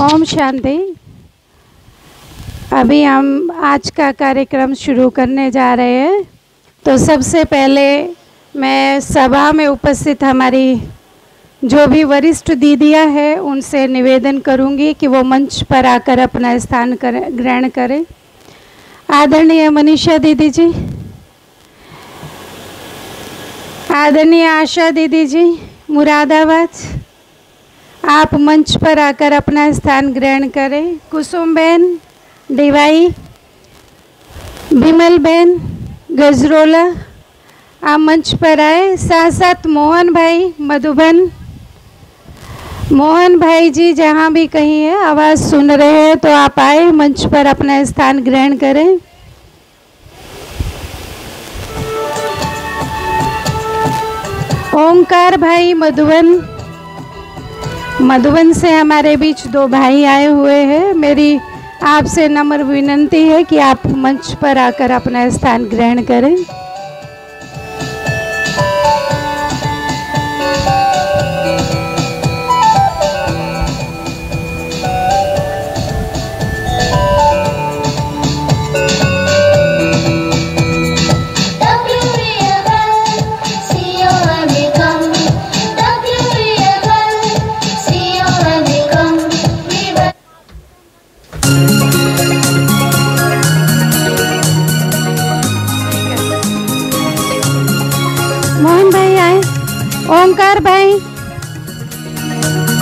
ओम शांति। अभी हम आज का कार्यक्रम शुरू करने जा रहे हैं। तो सबसे पहले मैं सभा में उपस्थित हमारी जो भी वरिष्ठ दीदियाँ हैं उनसे निवेदन करूंगी कि वो मंच पर आकर अपना स्थान ग्रहण करें। आदरणीय मनीषा दीदी जी, आदरणीय आशा दीदी जी मुरादाबाद, आप मंच पर आकर अपना स्थान ग्रहण करें। कुसुम बहन डिवाई, विमल बहन गजरोला, आप मंच पर आए। साथ साथ मोहन भाई मधुबन, मोहन भाई जी जहाँ भी कहीं है आवाज़ सुन रहे हैं तो आप आए, मंच पर अपना स्थान ग्रहण करें। ओंकार भाई मधुबन से हमारे बीच दो भाई आए हुए हैं। मेरी आपसे नम्र विनती है कि आप मंच पर आकर अपना स्थान ग्रहण करें।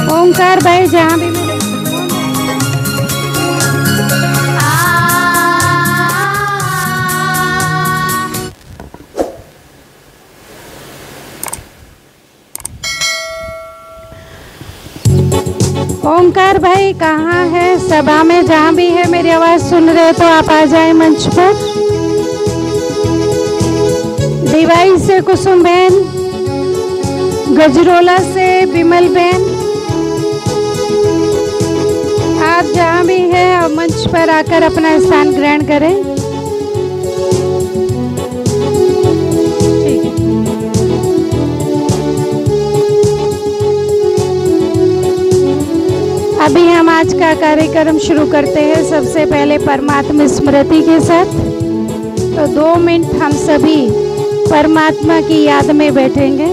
ओंकार भाई जहाँ भी मिले। ओंकार भाई कहाँ है? सभा में जहाँ भी है मेरी आवाज़ सुन रहे तो आप आ जाए मंच पर। दिवाई से कुसुम बहन, गजरोला से विमल बहन, आप जहाँ भी हैं आप मंच पर आकर अपना स्थान ग्रहण करें। ठीक है। अभी हम आज का कार्यक्रम शुरू करते हैं। सबसे पहले परमात्मा स्मृति के साथ। तो 2 मिनट हम सभी परमात्मा की याद में बैठेंगे।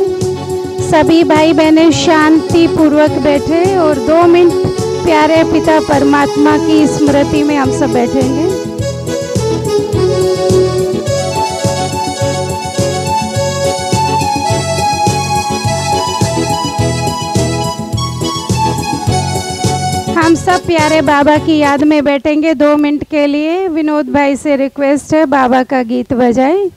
सभी भाई बहनें शांति पूर्वक बैठे और 2 मिनट प्यारे पिता परमात्मा की स्मृति में हम सब बैठेंगे। हम सब प्यारे बाबा की याद में बैठेंगे 2 मिनट के लिए। विनोद भाई से रिक्वेस्ट है बाबा का गीत बजाए।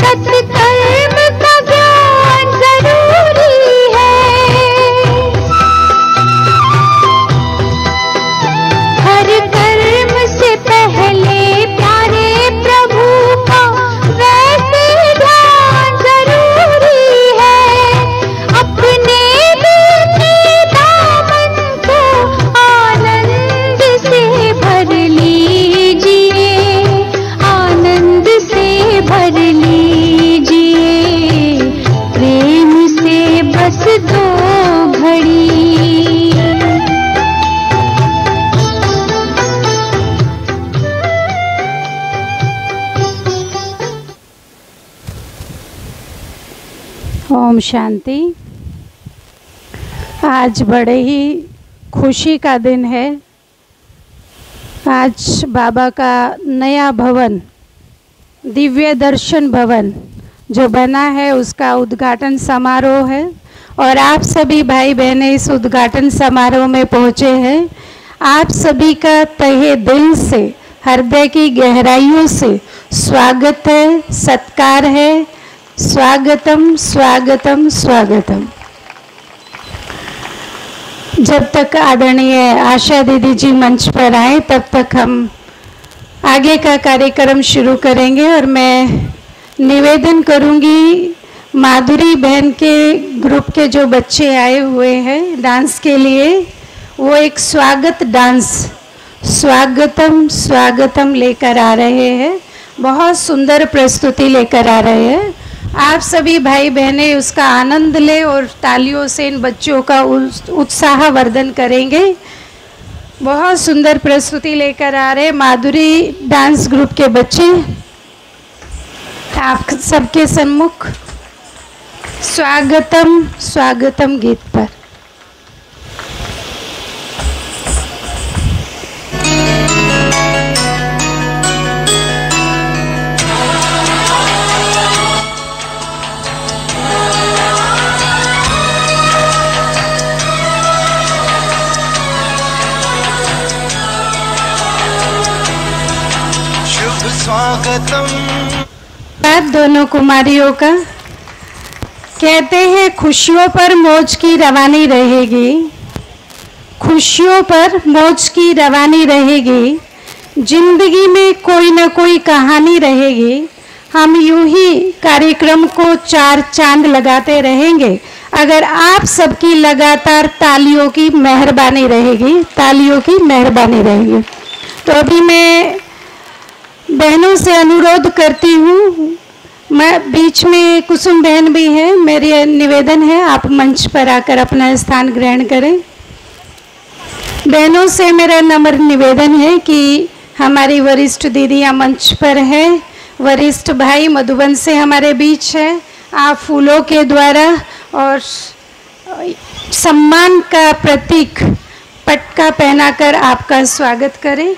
सत्कर्म का ज्ञान जरूरी है। ओम शांति। आज बड़े ही खुशी का दिन है। आज बाबा का नया भवन, दिव्य दर्शन भवन जो बना है, उसका उद्घाटन समारोह है और आप सभी भाई बहनें इस उद्घाटन समारोह में पहुँचे हैं। आप सभी का तहे दिल से, हृदय की गहराइयों से स्वागत है, सत्कार है। स्वागतम स्वागतम स्वागतम। जब तक आदरणीय आशा दीदी जी मंच पर आए तब तक हम आगे का कार्यक्रम शुरू करेंगे और मैं निवेदन करूंगी माधुरी बहन के ग्रुप के जो बच्चे आए हुए हैं डांस के लिए, वो एक स्वागत डांस स्वागतम स्वागतम लेकर आ रहे हैं। बहुत सुंदर प्रस्तुति लेकर आ रहे हैं। आप सभी भाई बहनें उसका आनंद लें और तालियों से इन बच्चों का उत्साह वर्धन करेंगे। बहुत सुंदर प्रस्तुति लेकर आ रहे माधुरी डांस ग्रुप के बच्चे आप सबके सम्मुख स्वागतम स्वागतम गीत पर। स्वागतम दोनों कुमारियों का। कहते हैं खुशियों पर मौज की रवानी रहेगी, खुशियों पर मौज की रवानी रहेगी, जिंदगी में कोई ना कोई कहानी रहेगी। हम यूं ही कार्यक्रम को चार चांद लगाते रहेंगे अगर आप सबकी लगातार तालियों की मेहरबानी रहेगी, तालियों की मेहरबानी रहेगी। तो अभी मैं बहनों से अनुरोध करती हूँ, मैं बीच में कुसुम बहन भी है, मेरी निवेदन है आप मंच पर आकर अपना स्थान ग्रहण करें। बहनों से मेरा नम्र निवेदन है कि हमारी वरिष्ठ दीदियाँ मंच पर है, वरिष्ठ भाई मधुबन से हमारे बीच है। आप फूलों के द्वारा और सम्मान का प्रतीक पटका पहनाकर आपका स्वागत करें।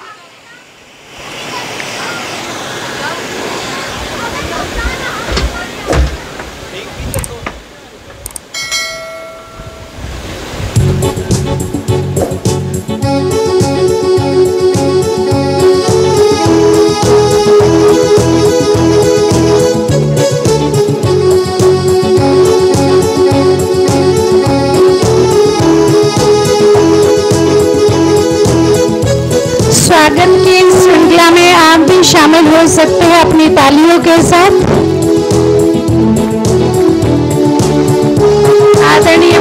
स्वागत की श्रृंखला में आप भी शामिल हो सकते हैं अपनी तालियों के साथ। आदरणीय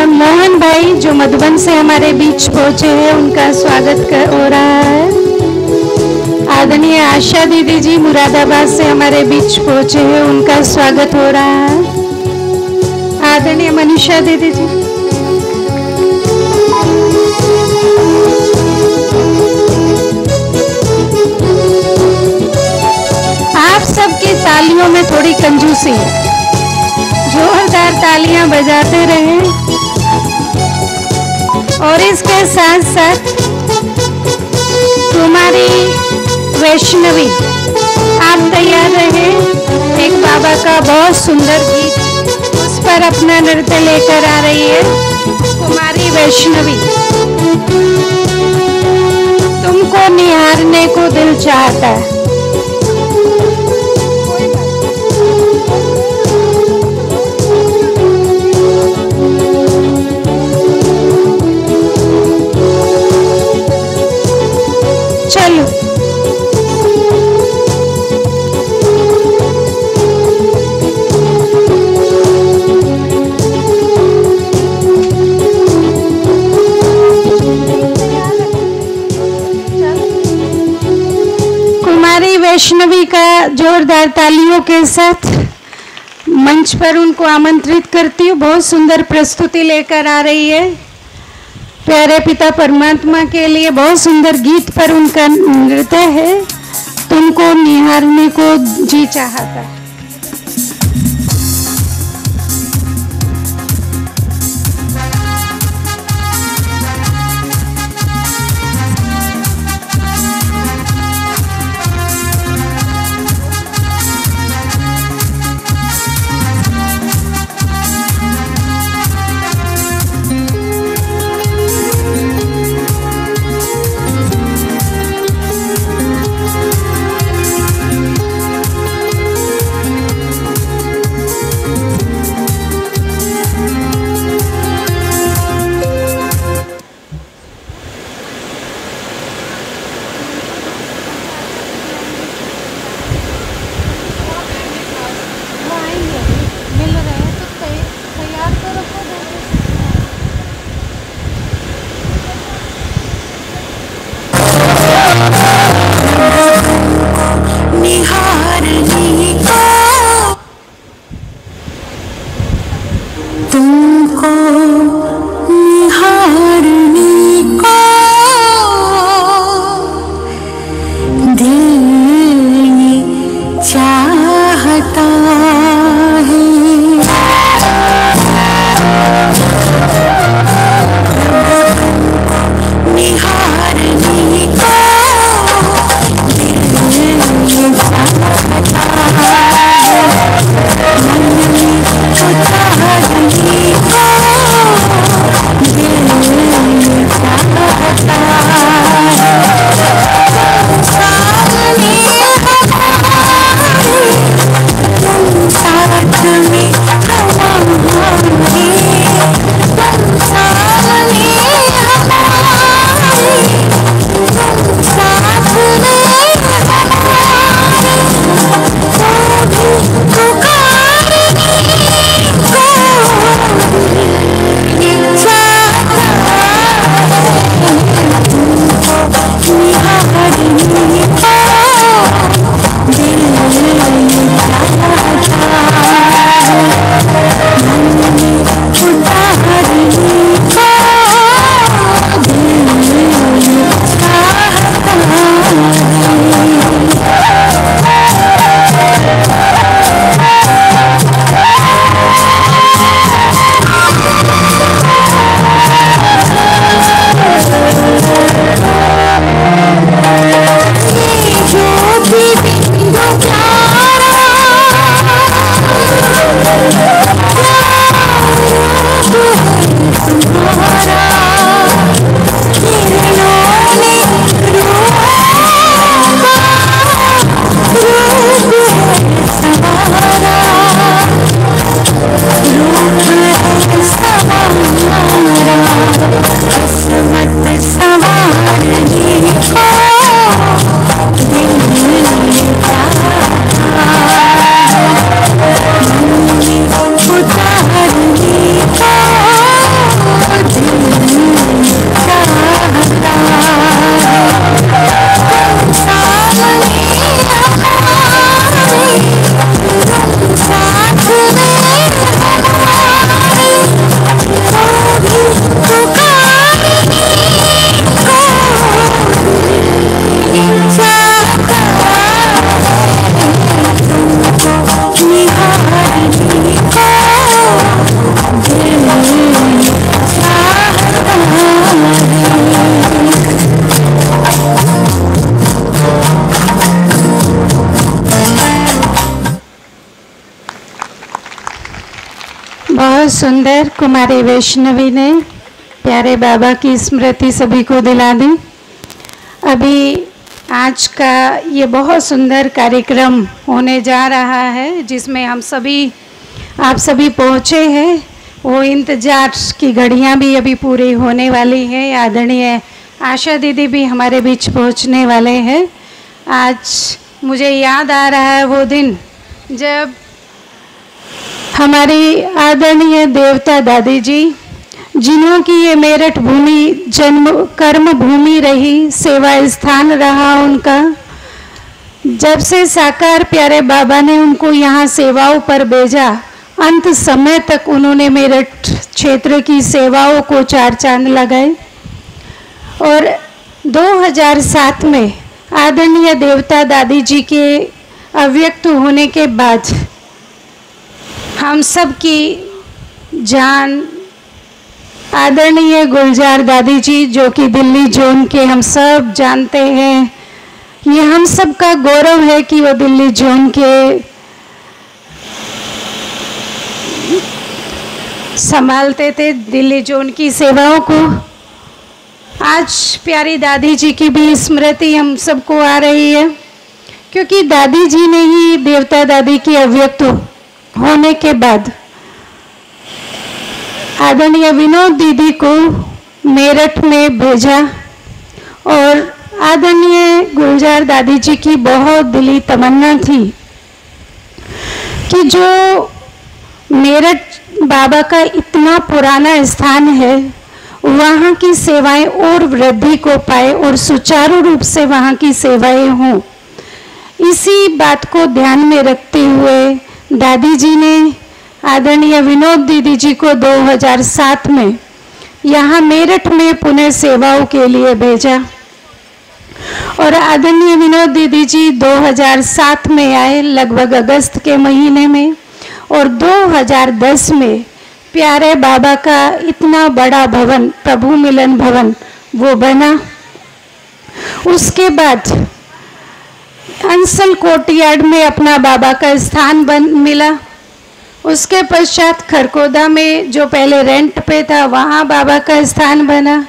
मोहन भाई जो मधुबन से हमारे बीच पहुंचे हैं, उनका स्वागत हो रहा है। आदरणीय आशा दीदी जी मुरादाबाद से हमारे बीच पहुंचे हैं, उनका स्वागत हो रहा है। आदरणीय मनीषा दीदी जी, सबकी तालियों में थोड़ी कंजूसी है, जोरदार तालियां बजाते रहें। और इसके साथ साथ कुमारी वैष्णवी आप तैयार रहें, एक बाबा का बहुत सुंदर गीत उस पर अपना नृत्य लेकर आ रही है कुमारी वैष्णवी। तुमको निहारने को दिल चाहता है। चलो कुमारी वैष्णवी का जोरदार तालियों के साथ मंच पर उनको आमंत्रित करती हूँ। बहुत सुंदर प्रस्तुति लेकर आ रही है। प्यारे पिता परमात्मा के लिए बहुत सुंदर गीत पर उनका नृत्य है। तुमको निहारने को जी चाहता। निहारने को, तुमको निहारने को दिल ये चाहता है। निहारने को दिल ये चाहता है, मन में उतारने को दिल ये चाहता है। सामने हमारे, तुम साथ में हमारे, तुम सामने हमारे, तुम साथ में हमारे, तो भी पुकारने को ये चाहता है। तुमको निहारने को दिल ये चाहता है, मन में उतारने को दिल ये चाहता है। ये जो भी बिंदु प्यारा, तुम्हारा किरणों ने रूप है सवारा, रूप है सवारा, किस्मत संवारने को दिल ये चाहता है, मन में उतारने को दिल ये चाहता है। तुम सामने हमारे, तुम साथ में हमारे, तो भी पुकारने को ये चाहता है। तुमको निहारने को दिल ये चाहता है। बहुत सुंदर कुमारी वैष्णवी ने प्यारे बाबा की स्मृति सभी को दिला दी। अभी आज का ये बहुत सुंदर कार्यक्रम होने जा रहा है, जिसमें हम सभी आप सभी पहुँचे हैं। वो इंतजार की घड़ियाँ भी अभी पूरी होने वाली है। आदरणीय आशा दीदी भी हमारे बीच पहुँचने वाले हैं। आज मुझे याद आ रहा है वो दिन जब हमारी आदरणीय देवता दादी जी, जिन्हों की ये मेरठ भूमि जन्म कर्म भूमि रही, सेवा स्थान रहा उनका, जब से साकार प्यारे बाबा ने उनको यहाँ सेवाओं पर भेजा, अंत समय तक उन्होंने मेरठ क्षेत्र की सेवाओं को चार चांद लगाए। और 2007 में आदरणीय देवता दादी जी के अव्यक्त होने के बाद हम सब की जान आदरणीय गुलजार दादी जी, जो कि दिल्ली जोन के हम सब जानते हैं, ये हम सब का गौरव है कि वो दिल्ली जोन के संभालते थे दिल्ली जोन की सेवाओं को। आज प्यारी दादी जी की भी स्मृति हम सबको आ रही है, क्योंकि दादी जी ने ही देवता दादी की अव्यक्त होने के बाद आदरणीय विनोद दीदी को मेरठ में भेजा। और आदरणीय गुलजार दादी जी की बहुत दिली तमन्ना थी कि जो मेरठ बाबा का इतना पुराना स्थान है, वहाँ की सेवाएं और वृद्धि को पाए और सुचारू रूप से वहाँ की सेवाएं हों, इसी बात को ध्यान में रखते हुए दादी जी ने आदरणीय विनोद दीदी जी को 2007 में यहाँ मेरठ में पुनः सेवाओं के लिए भेजा और आदरणीय विनोद दीदी जी 2007 में आए, लगभग अगस्त के महीने में, और 2010 में प्यारे बाबा का इतना बड़ा भवन, प्रभु मिलन भवन, वो बना। उसके बाद अंसल कोर्टयार्ड में अपना बाबा का स्थान मिला। उसके पश्चात खरकोदा में जो पहले रेंट पे था वहाँ बाबा का स्थान बना।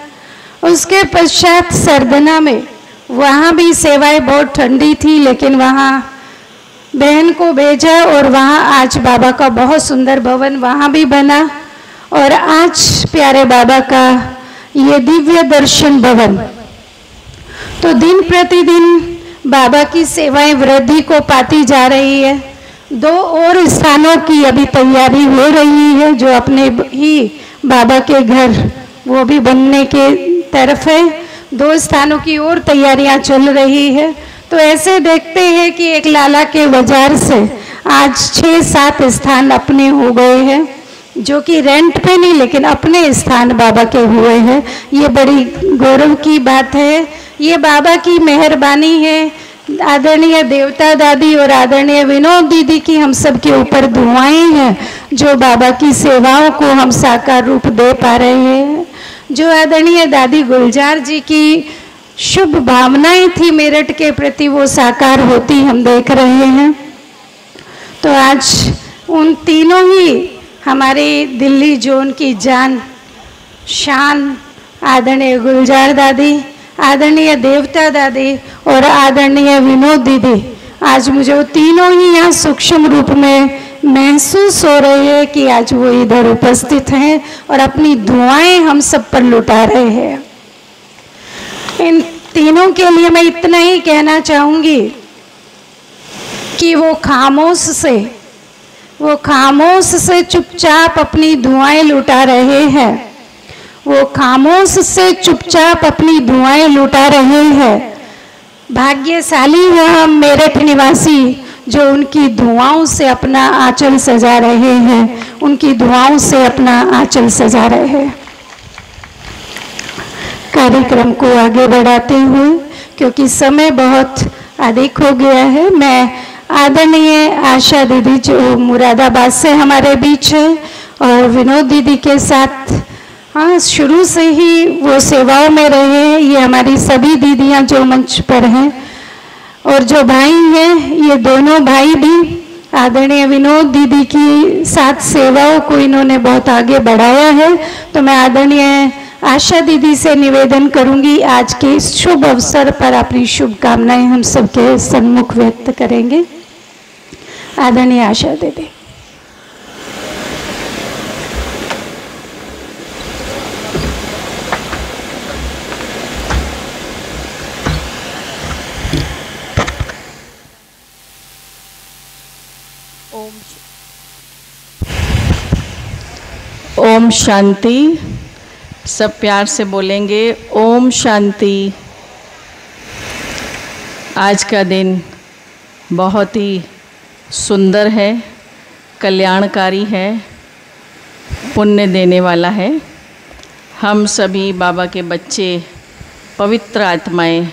उसके पश्चात सरदना में, वहाँ भी सेवाएं बहुत ठंडी थी, लेकिन वहाँ बहन को भेजा और वहाँ आज बाबा का बहुत सुंदर भवन वहाँ भी बना। और आज प्यारे बाबा का ये दिव्य दर्शन भवन। तो दिन प्रतिदिन बाबा की सेवाएं वृद्धि को पाती जा रही है। 2 और स्थानों की अभी तैयारी हो रही है, जो अपने ही बाबा के घर वो भी बनने के तरफ है। 2 स्थानों की और तैयारियां चल रही है। तो ऐसे देखते हैं कि एक लाला के बाजार से आज 6-7 स्थान अपने हो गए हैं, जो कि रेंट पे नहीं लेकिन अपने स्थान बाबा के हुए हैं। ये बड़ी गौरव की बात है, ये बाबा की मेहरबानी है। आदरणीय देवता दादी और आदरणीय विनोद दीदी की हम सब के ऊपर दुआएं हैं, जो बाबा की सेवाओं को हम साकार रूप दे पा रहे हैं। जो आदरणीय दादी गुलजार जी की शुभ भावनाएं थी मेरठ के प्रति, वो साकार होती हम देख रहे हैं। तो आज उन तीनों ही हमारे दिल्ली जोन की जान शान, आदरणीय गुलजार दादी, आदरणीय देवता दादी और आदरणीय विनोद दीदी, आज मुझे वो तीनों ही यहाँ सूक्ष्म रूप में महसूस हो रहे हैं कि आज वो इधर उपस्थित हैं और अपनी दुआएं हम सब पर लुटा रहे हैं। इन तीनों के लिए मैं इतना ही कहना चाहूँगी कि वो खामोश से चुपचाप अपनी दुआएं लुटा रहे हैं। वो खामोश से चुपचाप अपनी दुआएं लुटा रहे हैं। भाग्यशाली हैं हम मेरठ निवासी, जो उनकी दुआओं से अपना आंचल सजा रहे हैं, उनकी दुआओं से अपना आंचल सजा रहे हैं। कार्यक्रम को आगे बढ़ाते हुए, क्योंकि समय बहुत अधिक हो गया है, मैं आदरणीय आशा दीदी जो मुरादाबाद से हमारे बीच है और विनोद दीदी के साथ शुरू से ही वो सेवाओं में रहे हैं। ये हमारी सभी दीदियां जो मंच पर हैं और जो भाई हैं, ये दोनों भाई भी आदरणीय विनोद दीदी की साथ सेवाओं को इन्होंने बहुत आगे बढ़ाया है। तो मैं आदरणीय आशा दीदी से निवेदन करूंगी, आज के इस शुभ अवसर पर अपनी शुभकामनाएं हम सबके सम्मुख व्यक्त करेंगे। आदरणीय आशा दीदी। ओम शांति। सब प्यार से बोलेंगे ओम शांति। आज का दिन बहुत ही सुंदर है, कल्याणकारी है, पुण्य देने वाला है। हम सभी बाबा के बच्चे, पवित्र आत्माएं,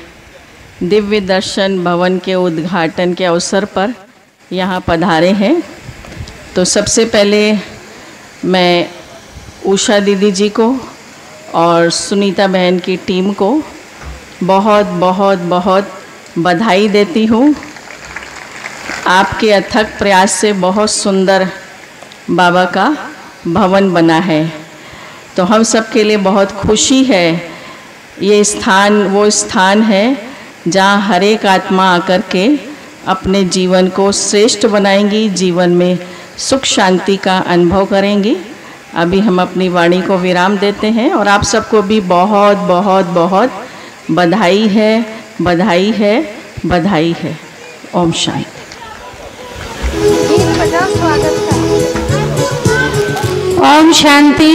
दिव्य दर्शन भवन के उद्घाटन के अवसर पर यहाँ पधारे हैं। तो सबसे पहले मैं उषा दीदी जी को और सुनीता बहन की टीम को बहुत बहुत बहुत बधाई देती हूँ। आपके अथक प्रयास से बहुत सुंदर बाबा का भवन बना है। तो हम सब के लिए बहुत खुशी है। ये स्थान वो स्थान है जहाँ हर एक आत्मा आकर के अपने जीवन को श्रेष्ठ बनाएंगी, जीवन में सुख शांति का अनुभव करेंगी। अभी हम अपनी वाणी को विराम देते हैं और आप सबको भी बहुत बहुत बहुत बधाई है, बधाई है, बधाई है। ओम शांति। ओम शांति।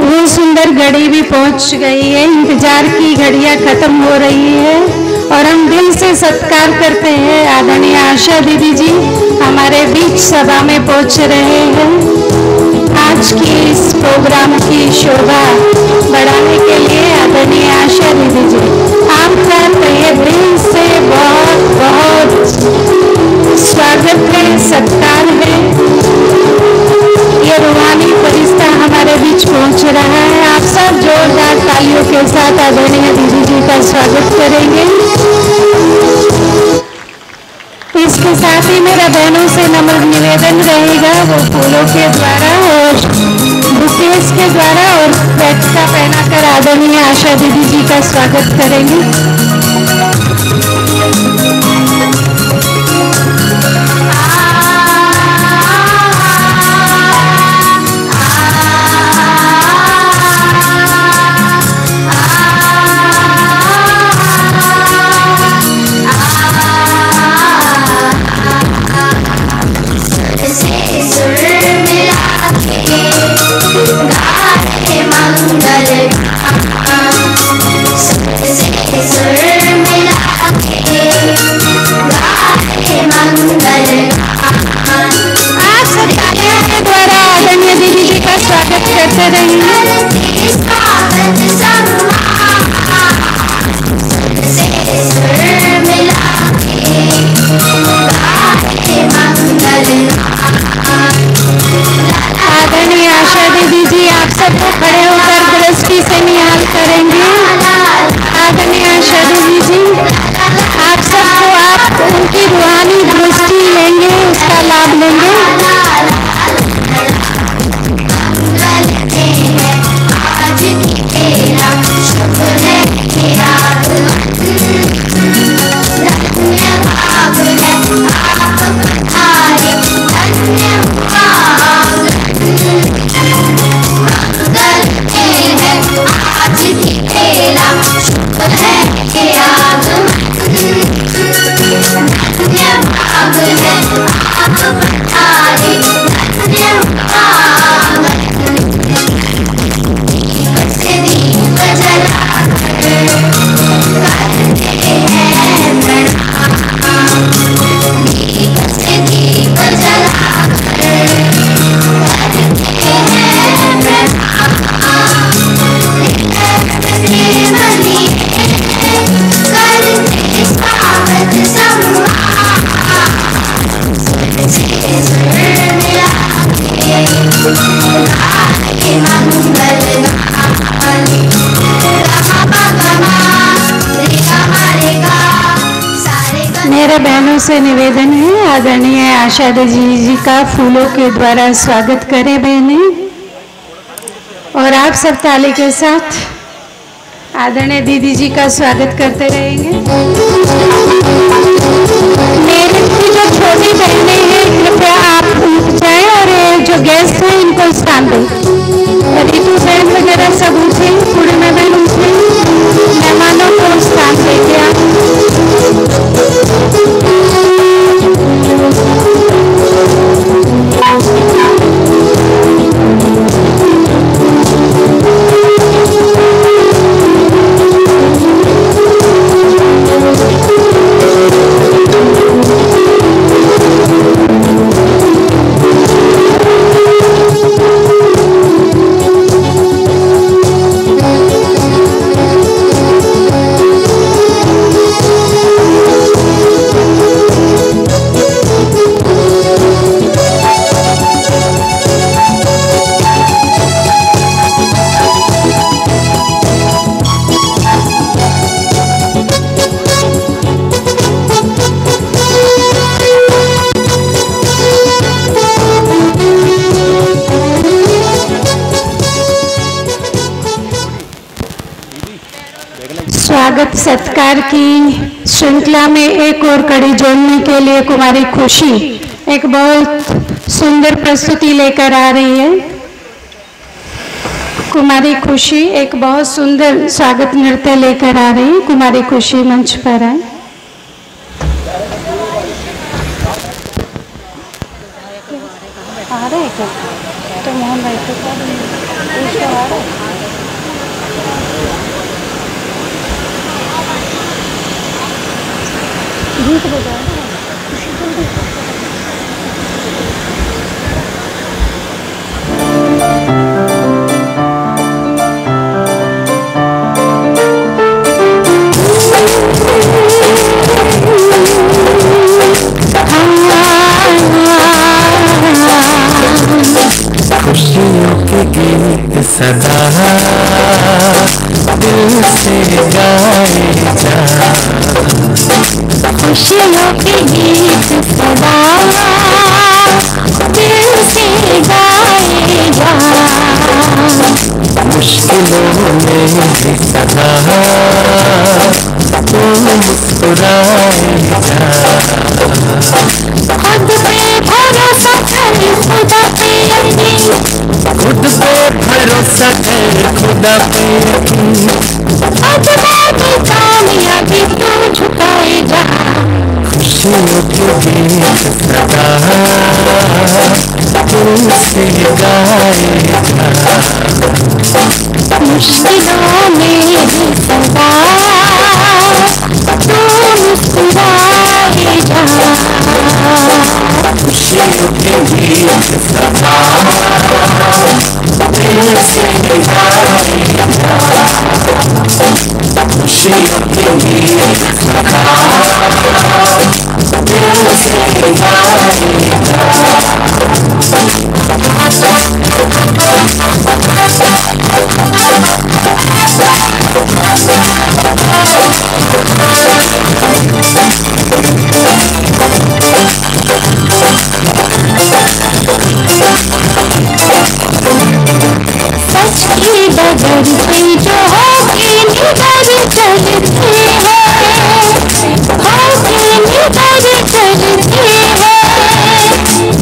वो सुंदर घड़ी भी पहुंच गई है, इंतजार की घड़ियां खत्म हो रही है और हम दिल से सत्कार करते हैं आदरणीय आशा दीदी जी हमारे बीच सभा में पहुंच रहे हैं। आज की इस प्रोग्राम की शोभा बढ़ाने के लिए आदरणीय आशा दीदी जी आपका तहे दिल से बहुत बहुत स्वागत है, सत्कार है। ये रूहानी फरिश्ता हमारे बीच पहुंच रहा है। आप सब जोरदार तालियों के साथ आदरणीय दीदी जी का स्वागत करेंगे। इसके साथ ही मेरा बहनों से नम्र निवेदन रहेगा वो फूलों के द्वारा और बुकेस के द्वारा और बैठका पहनाकर आदरणीय आशा दीदी जी का स्वागत करेंगे। मेरे बहनों से निवेदन है आदरणीय आशा दीदी जी का फूलों के द्वारा स्वागत करें बहनें और आप सब ताली के साथ आदरणीय दीदी जी का स्वागत करते रहेंगे। मेरे की जो छोटी बहनें हैं कृपया आप उठ जाएं और जो गेस्ट हैं इनको स्थान दें। ऋतु बहन वगैरह सब उठे, पूर्णिमा बहन उठे, मेहमानों को स्थान देंगे आप। स्वागत सत्कार की श्रृंखला में एक और कड़ी जोड़ने के लिए कुमारी खुशी एक बहुत सुंदर प्रस्तुति लेकर आ रही है। कुमारी खुशी एक बहुत सुंदर स्वागत नृत्य लेकर आ रही है। कुमारी खुशी मंच पर आए। आ रहे क्या? तो मोहन भाई को आ रहे। गीत बजा खुशियों के गीत सदा दिल से गाए जा, खुशियों के गीत सदा दिल से गाए जा, मुश्किलों में भी सदा तू मुस्कुराए जा, खुद पे भरोसा कर खुदा पे यकीन, खुद पे भरोसा कर खुदा पे यकीन, अजमाई कामयाबी तू झुकाए जा, खुशियों के गीत सदा दिल से गाए जा, मुश्किलों में भी सदा तू मुस्कुराए जा, खुशियों के गीत सदा दिल से गाए जा, खुशियों के गीत सदा दिल से गाए जा, सच की डगर पे जो होके निडर चलते हैं, होके निडर चलते हैं,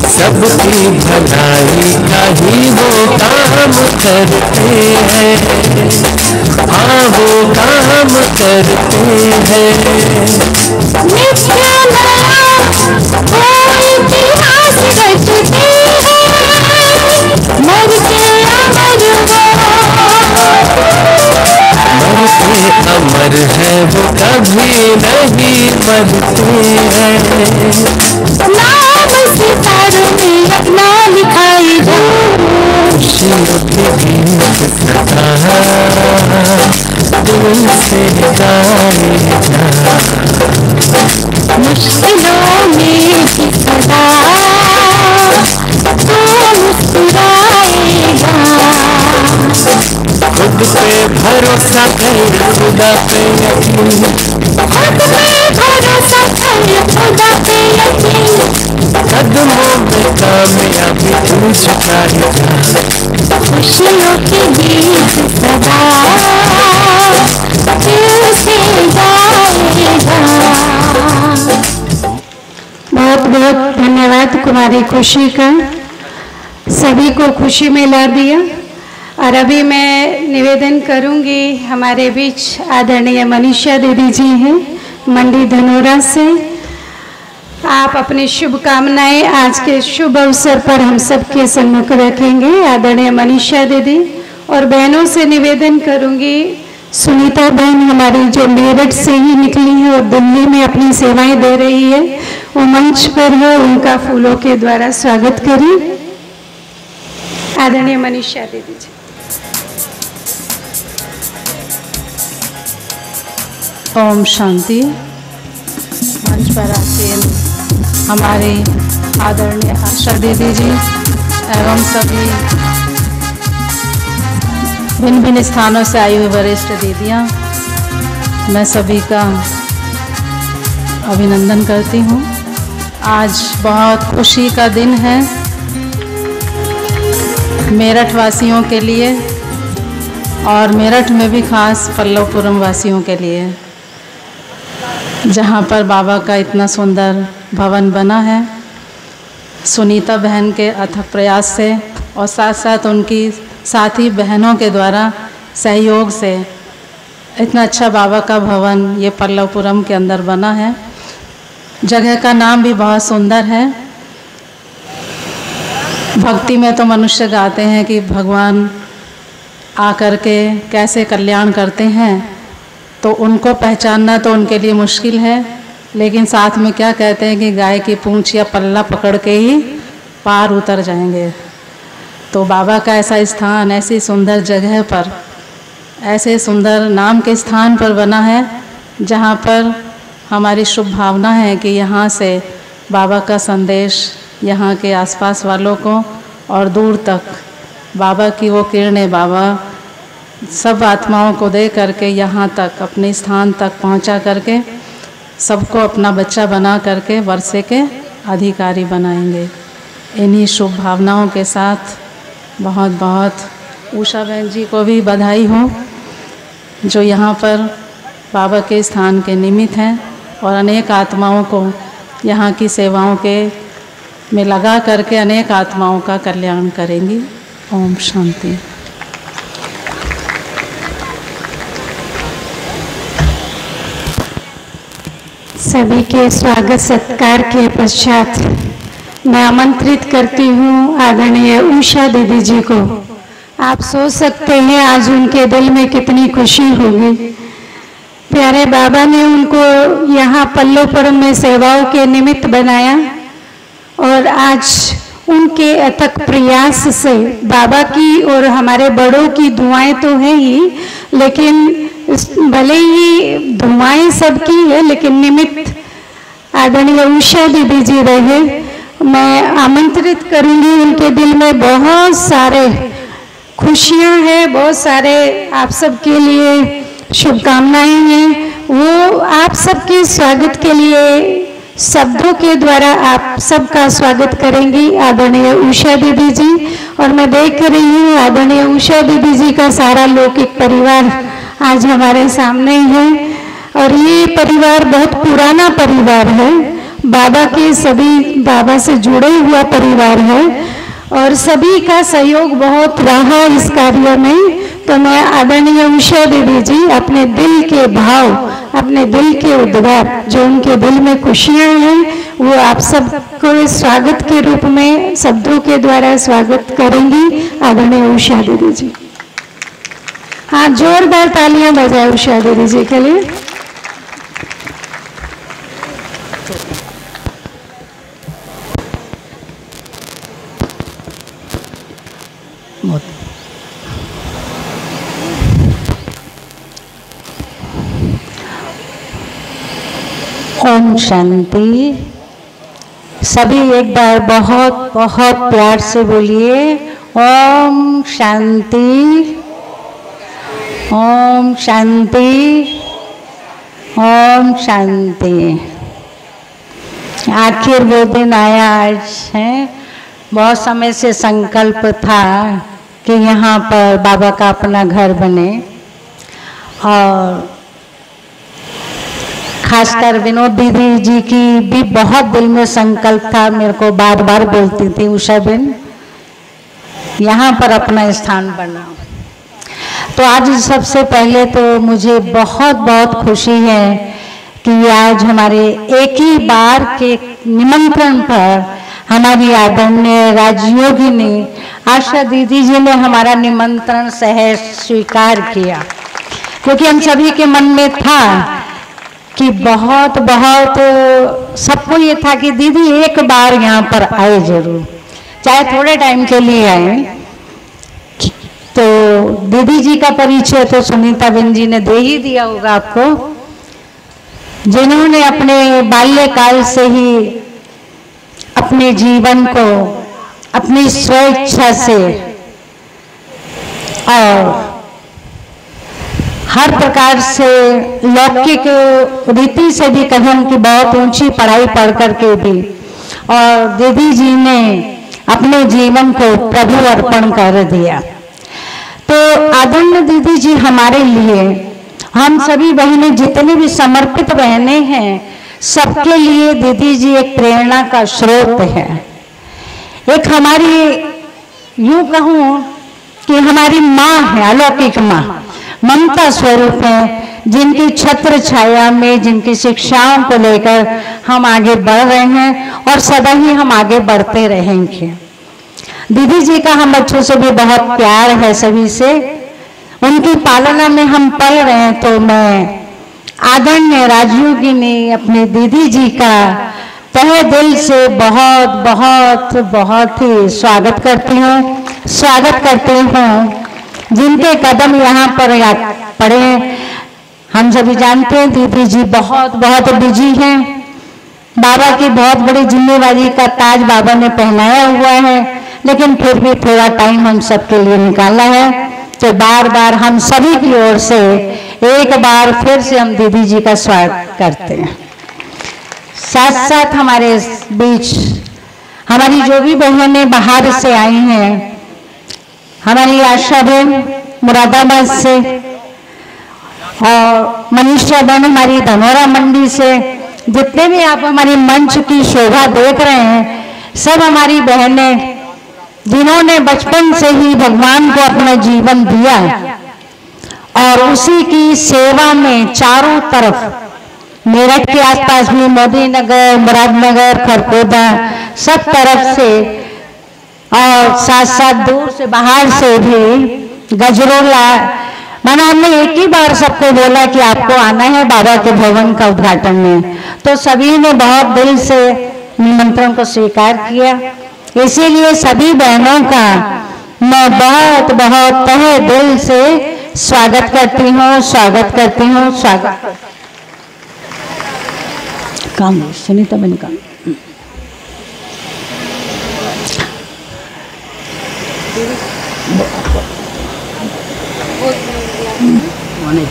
सबकी भलाई का ही वो काम करते हैं, हाँ वो काम करते हैं, नित्य नया वो इतिहास रचते हैं, मर के अमर है वो कभी नहीं मरते हैं, नाम सितारों में अपना लिखाई जा, खुशियों के गीत सदा दिल से गाए जा, मुश्किलों में भी सदा तू मुस्कुराए जा, खुद पे भरोसा कर खुदा पे यकीन, खुद पे भरोसा कर खुदा पे यकीन, कदमों में कामयाबी तू झुकाए जा, खुशियों के गीत सदा दिल से गाए जा। बहुत बहुत धन्यवाद कुमारी खुशी का, सभी को खुशी में ला दिया। और अभी मैं निवेदन करूंगी, हमारे बीच आदरणीय मनीषा दीदी जी हैं मंडी धनोरा से। आप अपनी शुभकामनाएं आज के शुभ अवसर पर हम सबके सम्मुख रखेंगे। आदरणीय मनीषा दीदी और बहनों से निवेदन करूंगी, सुनीता बहन हमारी जो मेरठ से ही निकली है और दिल्ली में अपनी सेवाएं दे रही है, वो मंच पर है, उनका फूलों के द्वारा स्वागत करें। आदरणीय मनीषा दीदी जी। ओम शांति। मंच पर आसीन हमारी आदरणीय आशा दीदी जी एवं सभी भिन्न भिन्न स्थानों से आई हुई वरिष्ठ दीदियाँ, मैं सभी का अभिनंदन करती हूँ। आज बहुत खुशी का दिन है मेरठ वासियों के लिए और मेरठ में भी खास पल्लवपुरम वासियों के लिए, जहाँ पर बाबा का इतना सुंदर भवन बना है। सुनीता बहन के अथक प्रयास से और साथ साथ उनकी साथी बहनों के द्वारा सहयोग से इतना अच्छा बाबा का भवन ये पल्लवपुरम के अंदर बना है। जगह का नाम भी बहुत सुंदर है। भक्ति में तो मनुष्य गाते हैं कि भगवान आकर के कैसे कल्याण करते हैं, तो उनको पहचानना तो उनके लिए मुश्किल है, लेकिन साथ में क्या कहते हैं कि गाय की पूंछ या पल्ला पकड़ के ही पार उतर जाएंगे। तो बाबा का ऐसा स्थान ऐसी सुंदर जगह पर, ऐसे सुंदर नाम के स्थान पर बना है, जहाँ पर हमारी शुभ भावना है कि यहाँ से बाबा का संदेश यहाँ के आसपास वालों को और दूर तक बाबा की वो किरणें बाबा सब आत्माओं को दे करके यहाँ तक अपने स्थान तक पहुँचा करके सबको अपना बच्चा बना करके वर्षे के अधिकारी बनाएंगे। इन्हीं शुभ भावनाओं के साथ बहुत बहुत उषा बहन जी को भी बधाई हो, जो यहाँ पर बाबा के स्थान के निमित्त हैं और अनेक आत्माओं को यहाँ की सेवाओं के में लगा करके अनेक आत्माओं का कल्याण करेंगी। ओम शांति। सभी के स्वागत सत्कार के पश्चात मैं आमंत्रित करती हूँ आदरणीय उषा दीदी जी को। आप सोच सकते हैं आज उनके दिल में कितनी खुशी होगी। प्यारे बाबा ने उनको यहाँ पल्लोपुरम में सेवाओं के निमित्त बनाया और आज उनके अथक प्रयास से बाबा की और हमारे बड़ों की दुआएं तो है ही, लेकिन भले ही दुआएं सबकी है लेकिन निमित्त आदरणीय उषा दीदी जी रहे। मैं आमंत्रित करूंगी, उनके दिल में बहुत सारे खुशियां हैं, बहुत सारे आप सबके लिए शुभकामनाएं हैं। वो आप सबके स्वागत के लिए शब्दों के द्वारा आप सबका स्वागत करेंगी आदरणीय उषा दीदी जी। और मैं देख रही हूँ आदरणीय उषा दीदी जी का सारा लौकिक परिवार आज हमारे सामने ही है और ये परिवार बहुत पुराना परिवार है, बाबा के सभी बाबा से जुड़े हुआ परिवार है और सभी का सहयोग बहुत रहा इस कार्य में। तो मैं आदरणीय उषा दीदी जी अपने दिल के भाव, अपने दिल के उद्गार, जो उनके दिल में खुशियाँ हैं, वो आप सबको स्वागत के रूप में शब्दों के द्वारा स्वागत करेंगी आदरणीय उषा दीदी जी। हाँ, जोरदार तालियां बजाए उषा दीदी जी के लिए। ओम शांति। सभी एक बार बहुत बहुत प्यार से बोलिए ओम शांति, ओम शांति, ओम शांति। आखिर वो दिन आया आज है। बहुत समय से संकल्प था कि यहाँ पर बाबा का अपना घर बने और खासकर विनोद दीदी जी की भी बहुत दिल में संकल्प था। मेरे को बार बार बोलती थी उषा बहन यहाँ पर अपना स्थान बनाओ। तो आज सबसे पहले तो मुझे बहुत बहुत खुशी है कि आज हमारे एक ही बार के निमंत्रण पर हमारी आदरणीय राजयोगिनी आशा दीदी जी ने हमारा निमंत्रण सहर्ष स्वीकार किया, क्योंकि हम सभी के मन में था कि बहुत बहुत सबको ये था कि दीदी एक बार यहाँ पर आए जरूर, चाहे थोड़े टाइम के लिए आए। तो दीदी जी का परिचय तो सुनीता बहन जी ने दे ही दिया होगा आपको, जिन्होंने अपने बाल्यकाल से ही अपने जीवन को अपनी स्वेच्छा से और हर प्रकार से लौकिक रीति से भी कदम की बहुत ऊंची पढ़ाई पढ़ करके भी, और दीदी जी ने अपने जीवन को प्रभु अर्पण कर दिया। तो आदरणीय दीदी जी हमारे लिए, हम सभी बहनें जितने भी समर्पित बहनें हैं, सबके लिए दीदी जी एक प्रेरणा का स्रोत है। एक हमारी यूं कहूँ कि हमारी माँ है, अलौकिक माँ, ममता स्वरूप है, जिनकी छत्र छाया में, जिनकी शिक्षाओं को लेकर हम आगे बढ़ रहे हैं और सदा ही हम आगे बढ़ते रहेंगे। दीदी जी का हम बच्चों से भी बहुत प्यार है, सभी से उनकी पालना में हम पल रहे हैं। तो मैं आदरणीय राजयोगिनी अपनी दीदी जी का तहे दिल से बहुत बहुत बहुत ही स्वागत करती हूँ। जिनके कदम यहाँ पर पड़े हम सभी जानते हैं दीदी जी बहुत बहुत बिजी हैं। बाबा की बहुत बड़ी जिम्मेवारी का ताज बाबा ने पहनाया हुआ है, लेकिन फिर भी थोड़ा टाइम हम सबके लिए निकाला है। तो बार बार हम सभी की ओर से एक बार फिर से हम दीदी जी का स्वागत करते हैं। साथ साथ हमारे बीच हमारी जो भी बहनें बाहर से आई हैं, हमारी आशा बहन मुरादाबाद से और मनीषा बहन हमारी धनौरा मंडी से, जितने भी आप हमारी मंच की शोभा देख रहे हैं, सब हमारी बहनें जिन्होंने बचपन से ही भगवान को अपना जीवन दिया और उसी की सेवा में चारों तरफ मेरठ के आसपास भी मोदी नगर, मुरादनगर, खरकोदा सब तरफ से और साथ साथ दूर से बाहर से भी गजरोला माना हमने एक ही बार सबको बोला कि आपको आना है बाबा के भवन का उद्घाटन में, तो सभी ने बहुत दिल से निमंत्रण को स्वीकार किया। इसीलिए सभी बहनों का मैं बहुत बहुत तहे दिल से स्वागत करती हूँ। काम सुनीता बन का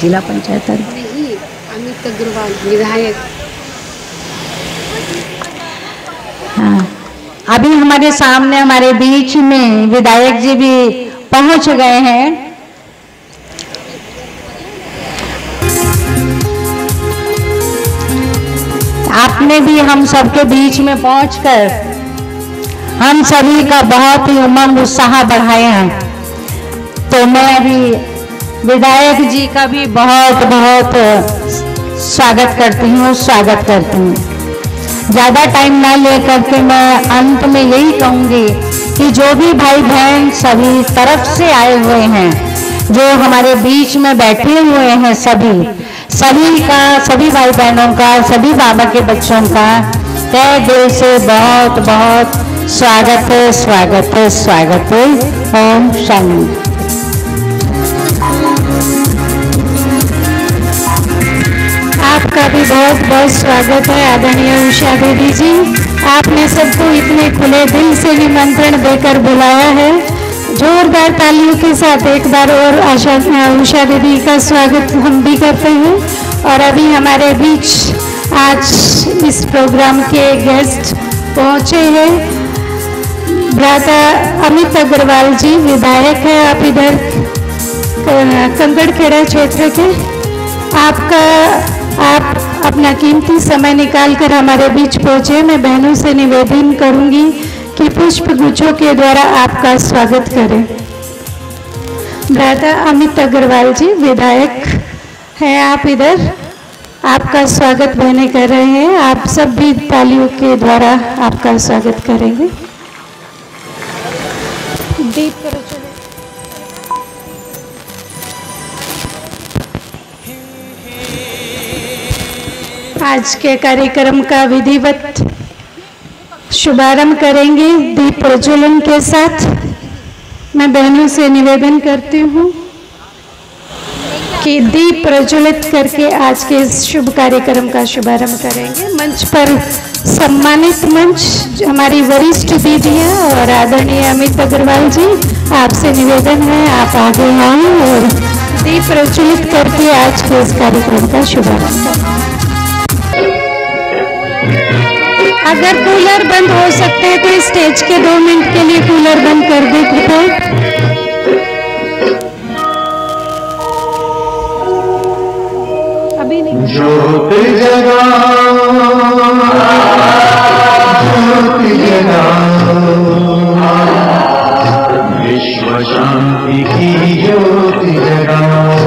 जिला पंचायत अमित अग्रवाल विधायक। हाँ, अभी हमारे सामने हमारे बीच में विधायक जी भी पहुंच गए हैं। आपने भी हम सबके बीच में पहुंचकर हम सभी का बहुत ही उमंग उत्साह बढ़ाया है। तो मैं अभी विधायक जी का भी बहुत बहुत स्वागत करती हूँ। ज़्यादा टाइम ना लेकर के मैं अंत में यही कहूँगी कि जो भी भाई बहन सभी तरफ से आए हुए हैं, जो हमारे बीच में बैठे हुए हैं, सभी भाई बहनों का, सभी बाबा के बच्चों का तहे दिल से बहुत बहुत स्वागत है। ओम शांति। आपका भी बहुत बहुत स्वागत है आदरणीय उषा दीदी जी। आपने सबको इतने खुले दिल से निमंत्रण देकर बुलाया है। जोरदार तालियों के साथ एक बार और उषा दीदी का स्वागत हम भी करते हैं। और अभी हमारे बीच आज इस प्रोग्राम के गेस्ट पहुंचे हैं भ्राता अमित अग्रवाल जी, विधायक है आप इधर कंकड़खेड़ा क्षेत्र के। आप अपना कीमती समय निकालकर हमारे बीच पहुंचे। मैं बहनों से निवेदन करूंगी कि पुष्प गुच्छों के द्वारा आपका स्वागत करें। भ्राता अमित अग्रवाल जी, विधायक हैं आप इधर, आपका स्वागत बहनें कर रहे हैं। आप सब भी तालियों के द्वारा आपका स्वागत करेंगे। दीप करो चलो। आज के कार्यक्रम का विधिवत शुभारंभ करेंगे दीप प्रज्वलन के साथ। मैं बहनों से निवेदन करती हूँ कि दीप प्रज्वलित करके आज के इस शुभ कार्यक्रम का शुभारंभ करेंगे। मंच पर सम्मानित मंच हमारी वरिष्ठ दीदी हैं और आदरणीय अमित अग्रवाल जी, आपसे निवेदन है आप आगे आएं और दीप प्रज्वलित करके आज के इस कार्यक्रम का शुभारंभ करें। अगर कूलर बंद हो सकते हैं तो स्टेज के 2 मिनट के लिए कूलर बंद कर दे कृपया। अभी नहीं। ज्योति जगाओ, विश्व शांति की ज्योति जगाओ।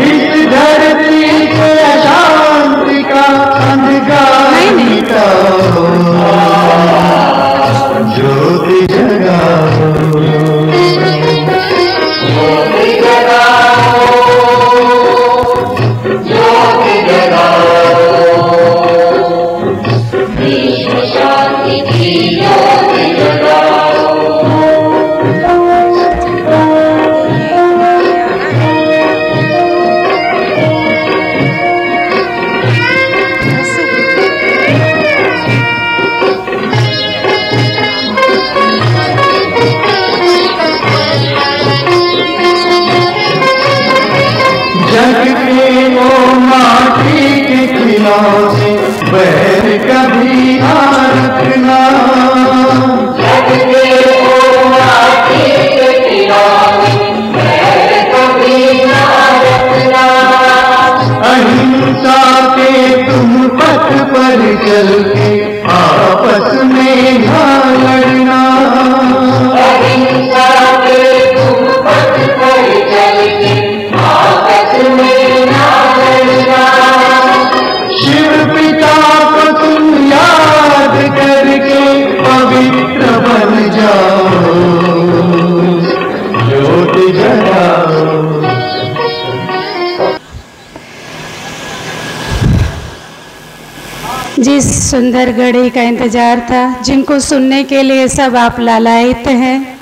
इस धरती के अशांति का अंधकार मिटाओ। विश्व शांति की ज्योति जगाओ। जग के वो माटी के खिलौने बैर कभी ना रखना। जग के वो माटी के खिलौने बैर कभी ना रखना। अहिंसा के तुम पथ पर चल के आपस में ना लड़ना। अहिंसा के तुम पथ पर चल के आपस में ना लड़ना। शिव पिता को तुम याद करके पवित्र बन जाओ, ज्योति जगाओ। जिस सुंदर घड़ी का इंतजार था, जिनको सुनने के लिए सब आप लालायित हैं,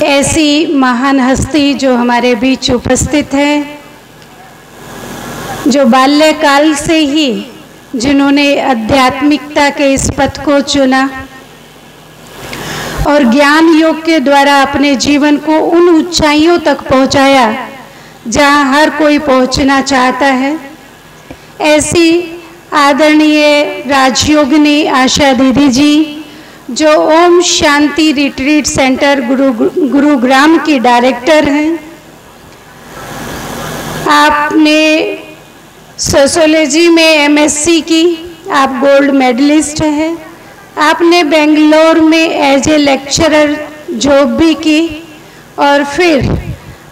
ऐसी महान हस्ती जो हमारे बीच उपस्थित है, जो बाल्यकाल से ही जिन्होंने आध्यात्मिकता के इस पथ को चुना और ज्ञान योग के द्वारा अपने जीवन को उन ऊंचाइयों तक पहुंचाया जहां हर कोई पहुंचना चाहता है, ऐसी आदरणीय राजयोगिनी आशा दीदी जी, जो ओम शांति रिट्रीट सेंटर गुरुग्राम की डायरेक्टर हैं। आपने सोशियोलॉजी में एमएससी की, आप गोल्ड मेडलिस्ट हैं। आपने बेंगलोर में एज ए लेक्चरर जॉब भी की और फिर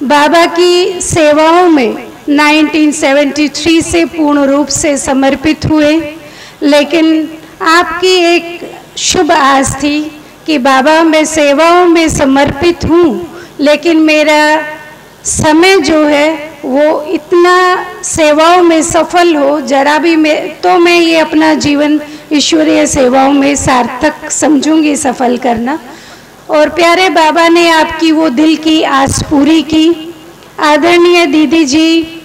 बाबा की सेवाओं में 1973 से पूर्ण रूप से समर्पित हुए। लेकिन आपकी एक शुभ आस थी कि बाबा मैं सेवाओं में समर्पित हूँ, लेकिन मेरा समय जो है वो इतना सेवाओं में सफल हो, जरा भी मैं ये अपना जीवन ईश्वरीय सेवाओं में सार्थक समझूंगी, सफल करना। और प्यारे बाबा ने आपकी वो दिल की आस पूरी की। आदरणीय दीदी जी,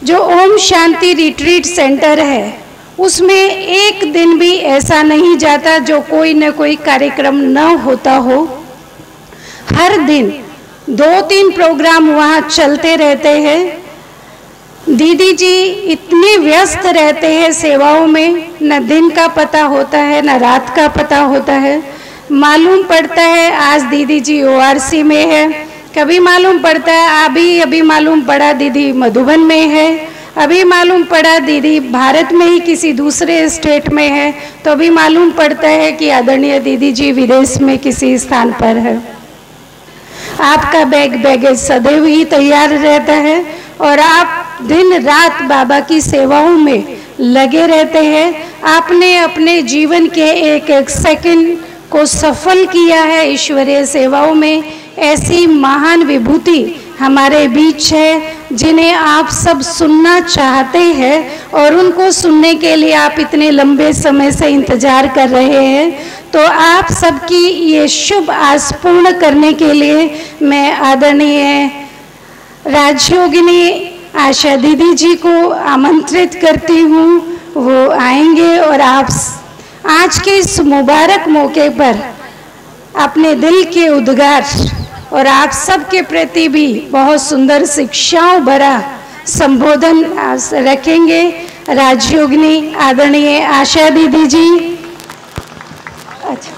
जो ओम शांति रिट्रीट सेंटर है, उसमें एक दिन भी ऐसा नहीं जाता जो कोई न कोई कार्यक्रम न होता हो। हर दिन 2-3 प्रोग्राम वहाँ चलते रहते हैं। दीदी जी इतने व्यस्त रहते हैं सेवाओं में, न दिन का पता होता है न रात का पता होता है। मालूम पड़ता है आज दीदी जी ORC में है, कभी मालूम पड़ता है अभी मालूम पड़ा दीदी मधुबन में है, अभी मालूम पड़ा दीदी भारत में ही किसी दूसरे स्टेट में है, तो अभी मालूम पड़ता है कि आदरणीय दीदी जी विदेश में किसी स्थान पर है। आपका बैगेज सदैव ही तैयार रहता है और आप दिन रात बाबा की सेवाओं में लगे रहते हैं। आपने अपने जीवन के एक एक सेकंड को सफल किया है ईश्वरीय सेवाओं में। ऐसी महान विभूति हमारे बीच है जिन्हें आप सब सुनना चाहते हैं और उनको सुनने के लिए आप इतने लंबे समय से इंतजार कर रहे हैं। तो आप सबकी ये शुभ आस पूर्ण करने के लिए मैं आदरणीय राजयोगिनी आशा दीदी जी को आमंत्रित करती हूँ। वो आएंगे और आप आज के इस मुबारक मौके पर अपने दिल के उद्गार और आप सबके प्रति भी बहुत सुंदर शिक्षाओं भरा संबोधन रखेंगे। राजयोगिनी आदरणीय आशा दीदी जी, अच्छा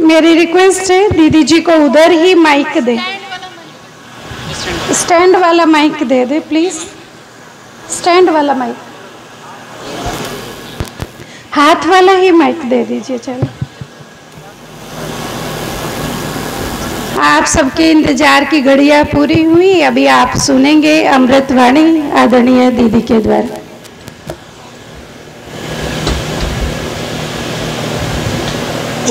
मेरी रिक्वेस्ट है दीदी जी को उधर ही माइक दे, स्टैंड वाला माइक दे दे प्लीज, स्टैंड वाला माइक, हाथ वाला ही माइक दे दीजिए। चलो, आप सबके इंतजार की घड़ियां पूरी हुई, अभी आप सुनेंगे अमृतवाणी आदरणीय दीदी के द्वारा।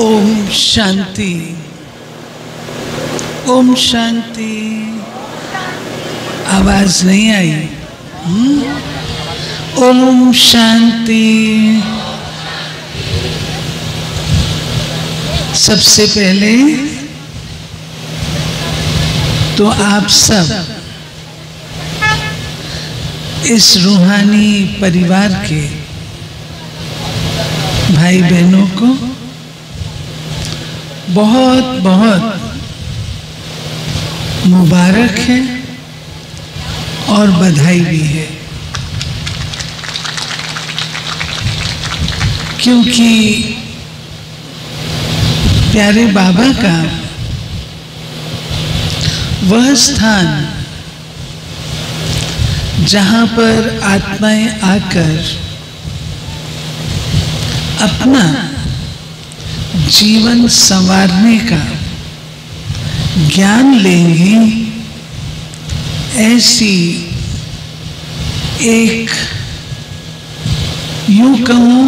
ओम शांति, ओम शांति। आवाज नहीं आई? ओम शांति। सबसे पहले तो आप सब इस रूहानी परिवार के भाई बहनों को बहुत बहुत मुबारक है और बधाई भी है, क्योंकि प्यारे बाबा का वह स्थान जहाँ पर आत्माएं आकर अपना जीवन संवारने का ज्ञान लेंगी, ऐसी एक यूं कहूं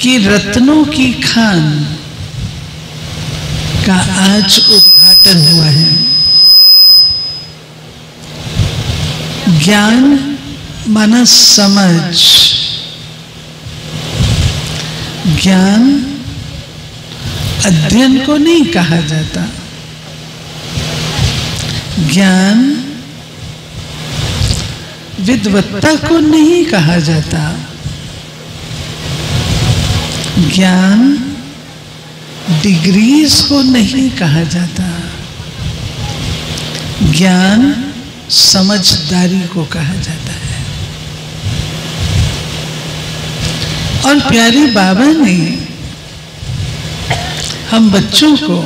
कि रत्नों की खान का आज उद्घाटन हुआ है। ज्ञान माना समझ, ज्ञान अध्ययन को नहीं कहा जाता, ज्ञान विद्वत्ता को नहीं कहा जाता, ज्ञान डिग्रीज को नहीं कहा जाता, ज्ञान समझदारी को कहा जाता है। और प्यारे बाबा ने हम बच्चों को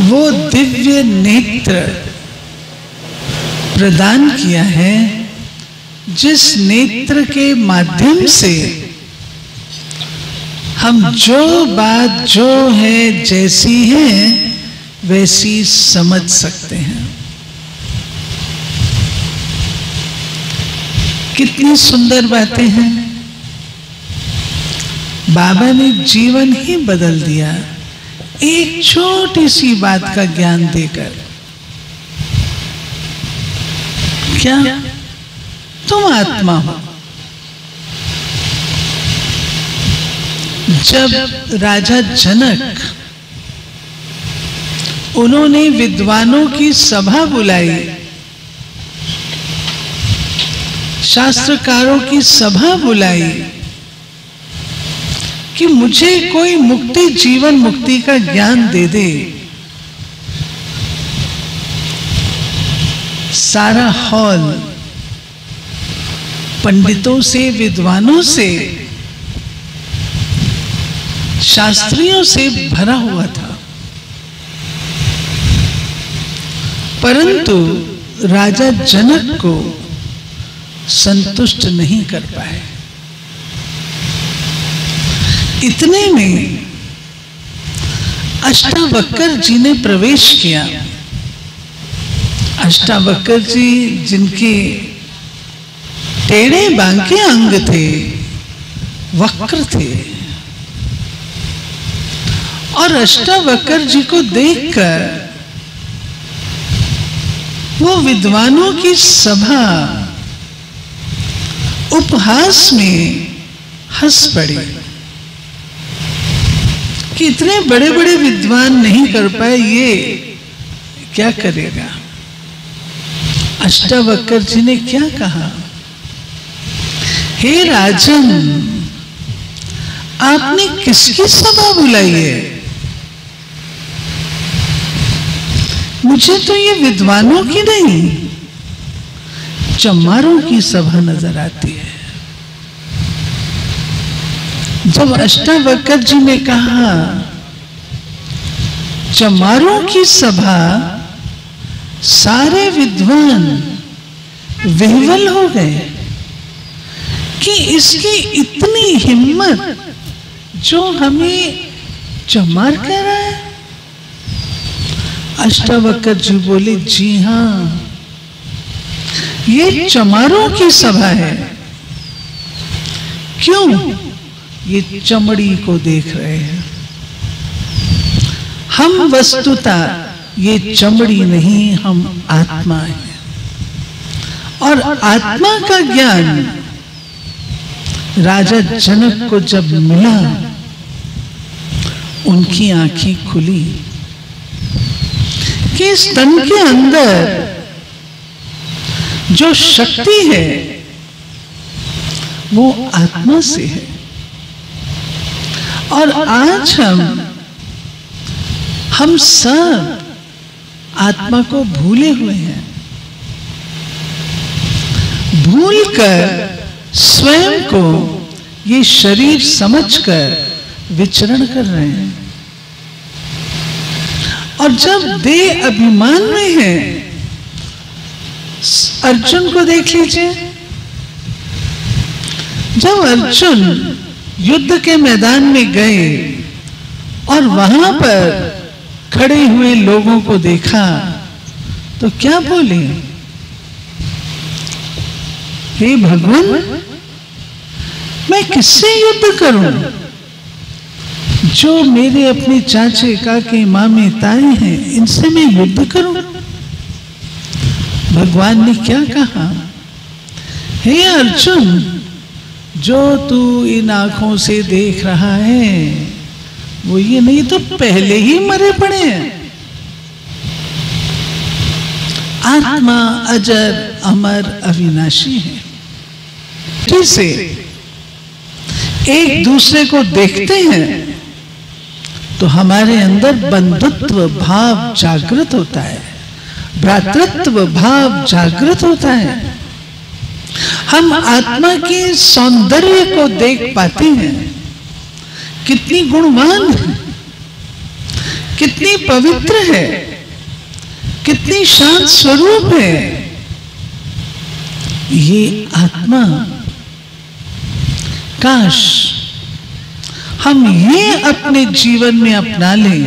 वो दिव्य नेत्र प्रदान किया है, जिस नेत्र के माध्यम से हम जो बात जो है जैसी है वैसी समझ सकते हैं। कितनी सुंदर बातें हैं। बाबा ने जीवन ही बदल दिया एक छोटी सी बात का ज्ञान देकर। क्या तुम आत्मा हो? जब राजा जनक, उन्होंने विद्वानों की सभा बुलाई, शास्त्रकारों की सभा बुलाई कि मुझे कोई मुक्ति, जीवन मुक्ति का ज्ञान दे दे, सारा हॉल पंडितों से, विद्वानों से, शास्त्रियों से भरा हुआ था, परंतु राजा जनक को संतुष्ट नहीं कर पाए। इतने में अष्टावक्र जी ने प्रवेश किया। अष्टावक्र जी जिनके टेढ़े बांके अंग थे, वक्र थे, और अष्टावक्र जी को देखकर वो विद्वानों की सभा उपहास में हंस पड़े कि इतने बड़े बड़े विद्वान नहीं कर पाए, ये क्या करेगा। अष्टावक्र जी ने क्या कहा, हे राजन, आपने किसकी सभा बुलाई है? मुझे तो ये विद्वानों की नहीं, चमारों की सभा नजर आती है। जब अष्टावक्र जी ने कहा चमारों की सभा, सारे विद्वान विह्वल हो गए कि इसकी इतनी हिम्मत, जो हमें चमार कह रहा है। अष्टावक्र जी बोले, जी हां, ये चमारों की सभा है। क्यों? ये चमड़ी को देख रहे हैं। हम वस्तुतः ये चमड़ी नहीं, हम आत्मा है। और आत्मा का ज्ञान राजा जनक को जब मिला, उनकी आंखें खुली कि इस तन के अंदर जो शक्ति है वो आत्मा से है। और आज हम सब आत्मा को भूले हुए हैं, भूलकर स्वयं को ये शरीर समझकर विचरण कर रहे हैं। और जब देह अभिमान में है, अर्जुन को देख लीजिए, जब अर्जुन युद्ध के मैदान में गए और वहां पर खड़े हुए लोगों को देखा तो क्या बोले? हे भगवान, मैं किससे युद्ध करूं? जो मेरे अपने चाचे काके मामे ताए हैं, इनसे मैं युद्ध करूं? भगवान ने क्या कहा? हे अर्जुन, जो तू इन आंखों से देख रहा है वो ये नहीं तो पहले ही मरे पड़े हैं। आत्मा अजर अमर अविनाशी है। जैसे एक दूसरे को देखते हैं तो हमारे अंदर बंधुत्व भाव जागृत होता है, भ्रातृत्व भाव जागृत होता है। हम आत्मा के सौंदर्य को देख पाते हैं, कितनी गुणवान है, कितनी पवित्र है, कितनी शांत स्वरूप है। ये आत्मा, काश हम ये अपने जीवन में अपना लें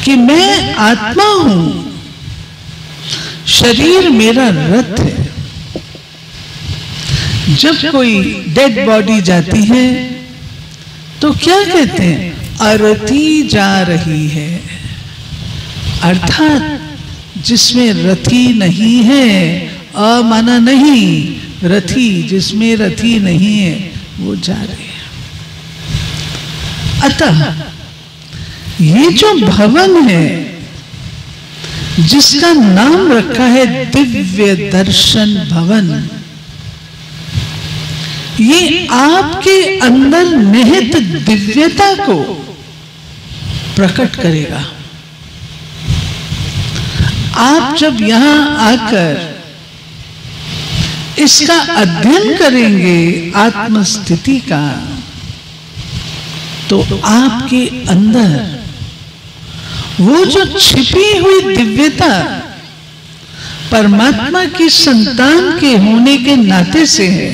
कि मैं आत्मा हूं, शरीर मेरा रथ है। जब कोई डेड बॉडी जाती है तो क्या कहते हैं? अरथी जा रही है, अर्थात जिसमें रथी नहीं है, अमाना नहीं, रथी, जिसमें रथी नहीं है वो जा रही है। अतः ये जो भवन है जिसका नाम रखा है दिव्य दर्शन भवन, ये आपके अंदर निहित दिव्यता को प्रकट करेगा। आप जब यहां आकर इसका अध्ययन करेंगे आत्मस्थिति का, तो आपके अंदर वो जो छिपी हुई दिव्यता परमात्मा की संतान के होने के नाते से है,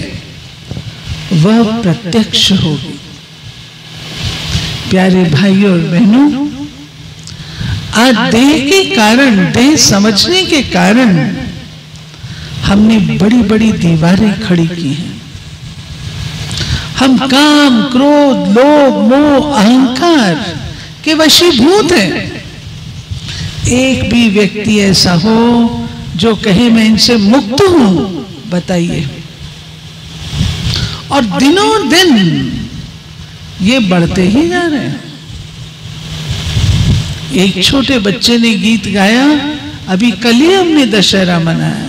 वह प्रत्यक्ष होगी। प्यारे भाइयों और बहनों, आज देह के कारण, देह समझने के कारण हमने बड़ी बड़ी दीवारें खड़ी की हैं। हम काम, क्रोध, लोभ, मोह, अहंकार के वशीभूत हैं। एक भी व्यक्ति ऐसा हो जो कहे मैं इनसे मुक्त हूं, बताइए। और दिनों दिन ये बढ़ते ही जा रहे हैं। एक छोटे बच्चे ने गीत गाया, अभी कल ही हमने दशहरा मनाया।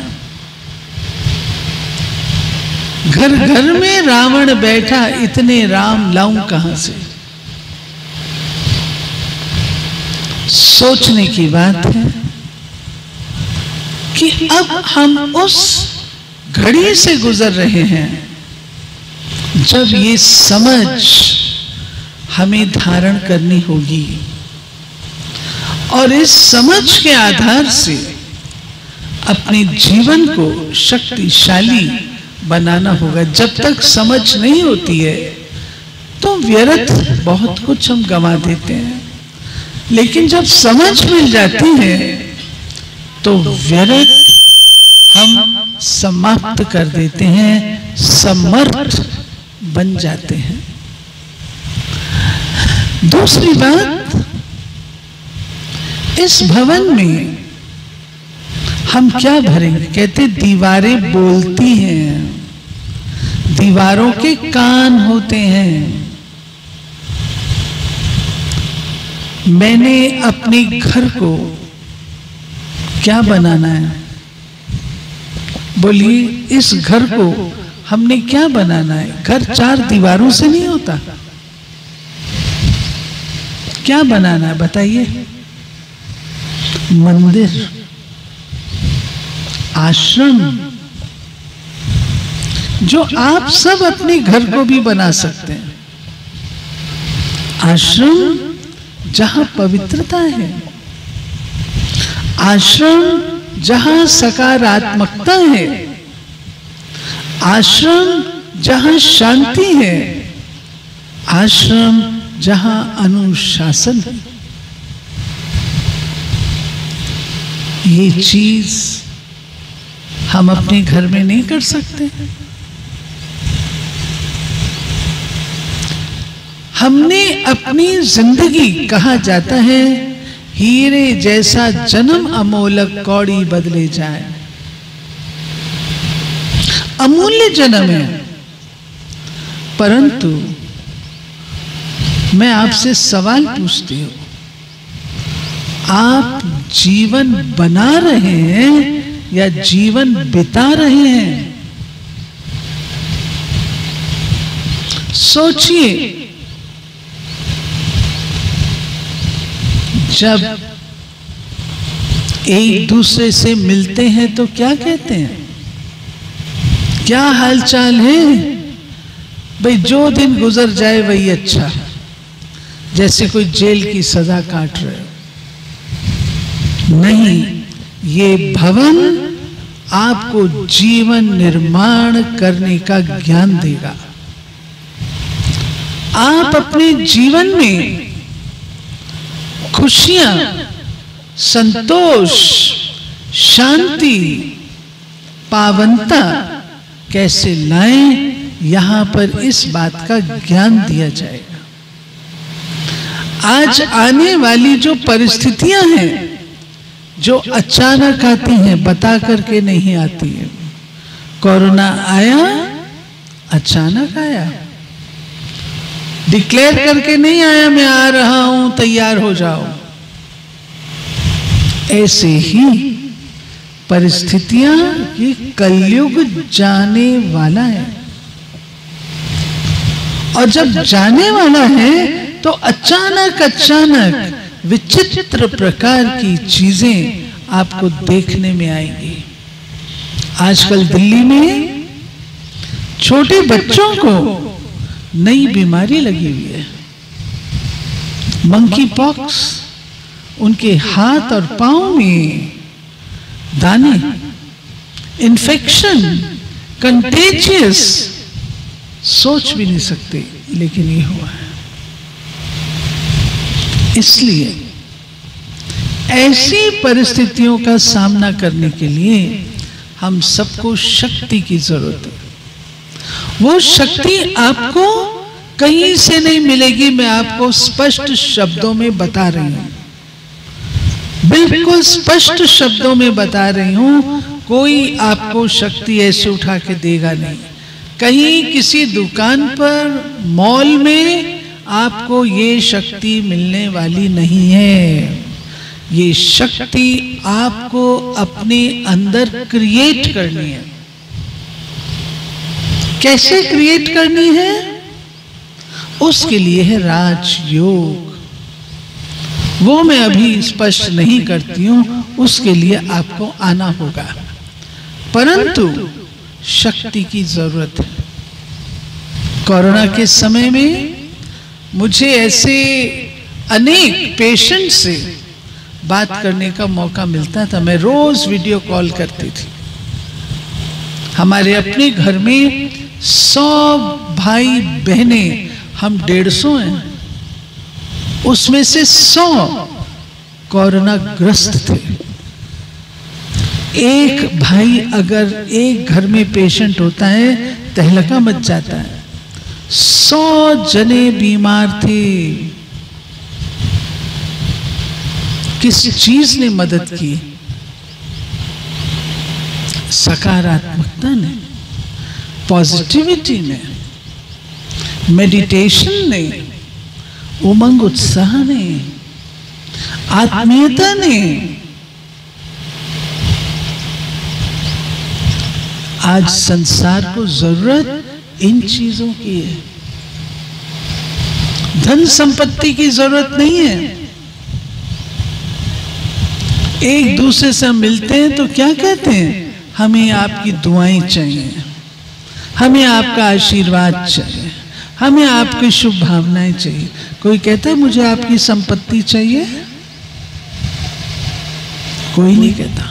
घर घर में रावण बैठा, इतने राम लाऊं कहां से। सोचने की बात है कि अब हम उस घड़ी से गुजर रहे हैं जब ये समझ हमें धारण करनी होगी, और इस समझ के आधार से अपने जीवन को शक्तिशाली बनाना होगा। जब तक समझ नहीं होती है तो व्यर्थ बहुत कुछ हम गंवा देते हैं, लेकिन जब समझ मिल जाती है तो व्यर्थ हम समाप्त कर देते हैं, समर्थ बन जाते हैं। दूसरी बात, इस भवन में हम क्या भरेंगे? कहते दीवारें बोलती हैं, दीवारों के कान होते हैं। मैंने अपने घर को क्या बनाना है? बोलिए, इस घर को हमने क्या बनाना है? घर चार दीवारों से नहीं होता। क्या बनाना है बताइए? मंदिर, आश्रम, जो आप सब अपने घर को भी बना सकते हैं। आश्रम जहां पवित्रता है, आश्रम जहां सकारात्मकता है, आश्रम जहां शांति है, आश्रम जहां अनुशासन है। ये चीज हम अपने घर में नहीं कर सकते। हमने अपनी जिंदगी, कहा जाता है हीरे जैसा जन्म अमोलक कौड़ी बदले जाए, अमूल्य जन्म है। परंतु मैं आपसे सवाल पूछती हूं, आप जीवन बना रहे हैं या जीवन बिता रहे हैं? सोचिए, जब एक दूसरे से मिलते हैं तो क्या कहते हैं? क्या हालचाल है? भाई जो दिन गुजर जाए वही अच्छा, जैसे कोई जेल की सजा काट रहे हो। नहीं, ये भवन आपको जीवन निर्माण करने का ज्ञान देगा। आप अपने जीवन में खुशियां, संतोष, शांति, पावनता कैसे लाएं, यहां पर इस बात का ज्ञान दिया जाएगा। आज आने वाली जो परिस्थितियां हैं, जो अचानक आती हैं, बता करके नहीं आती है। कोरोना आया, अचानक आया, डिक्लेयर करके नहीं आया मैं आ रहा हूं तैयार हो जाओ। ऐसे ही परिस्थितियां, ये कलयुग जाने वाला है, और जब जाने वाला है तो अचानक अचानक विचित्र प्रकार की चीजें आपको देखने में आएंगी। आजकल दिल्ली में छोटे बच्चों को नई बीमारी लगी हुई है, मंकी पॉक्स। उनके हाथ और पांव में दाने, इन्फेक्शन, कंटेजियस, सोच भी नहीं सकते, लेकिन ये हुआ है। इसलिए ऐसी परिस्थितियों का सामना करने के लिए हम सबको शक्ति की जरूरत है। वो शक्ति आपको कहीं से नहीं मिलेगी। मैं आपको स्पष्ट शब्दों में बता रही हूं, बिल्कुल स्पष्ट शब्दों में बता रही हूं। कोई आपको शक्ति ऐसे उठा के देगा नहीं। कहीं किसी दुकान पर, मॉल में आपको ये शक्ति मिलने वाली नहीं है। ये शक्ति आपको अपने अंदर क्रिएट करनी है। कैसे क्रिएट करनी है? उसके लिए है राजयोग। वो मैं अभी स्पष्ट नहीं करती हूं, उसके लिए आपको आना होगा। परंतु शक्ति की जरूरत है। कोरोना के समय में मुझे ऐसे अनेक पेशेंट से बात करने का मौका मिलता था। मैं रोज वीडियो कॉल करती थी। हमारे अपने घर में 100 भाई बहनें, हम 150 हैं, उसमें से 100 कोरोना ग्रस्त थे। एक भाई अगर एक घर में पेशेंट होता है, तहलका मच जाता है। 100 जने बीमार थे। किस चीज ने मदद की? सकारात्मकता ने, पॉजिटिविटी ने, मेडिटेशन ने, उमंग उत्साह ने, आत्मीयता ने आज संसार को जरूरत इन चीजों की है। धन संपत्ति की जरूरत नहीं है। एक दूसरे से मिलते हैं तो क्या कहते हैं, हमें आपकी दुआएं चाहिए, हमें आपका आशीर्वाद चाहिए, हमें आपकी शुभ भावनाएं चाहिए। कोई कहता है मुझे आपकी संपत्ति चाहिए? कोई नहीं कहता।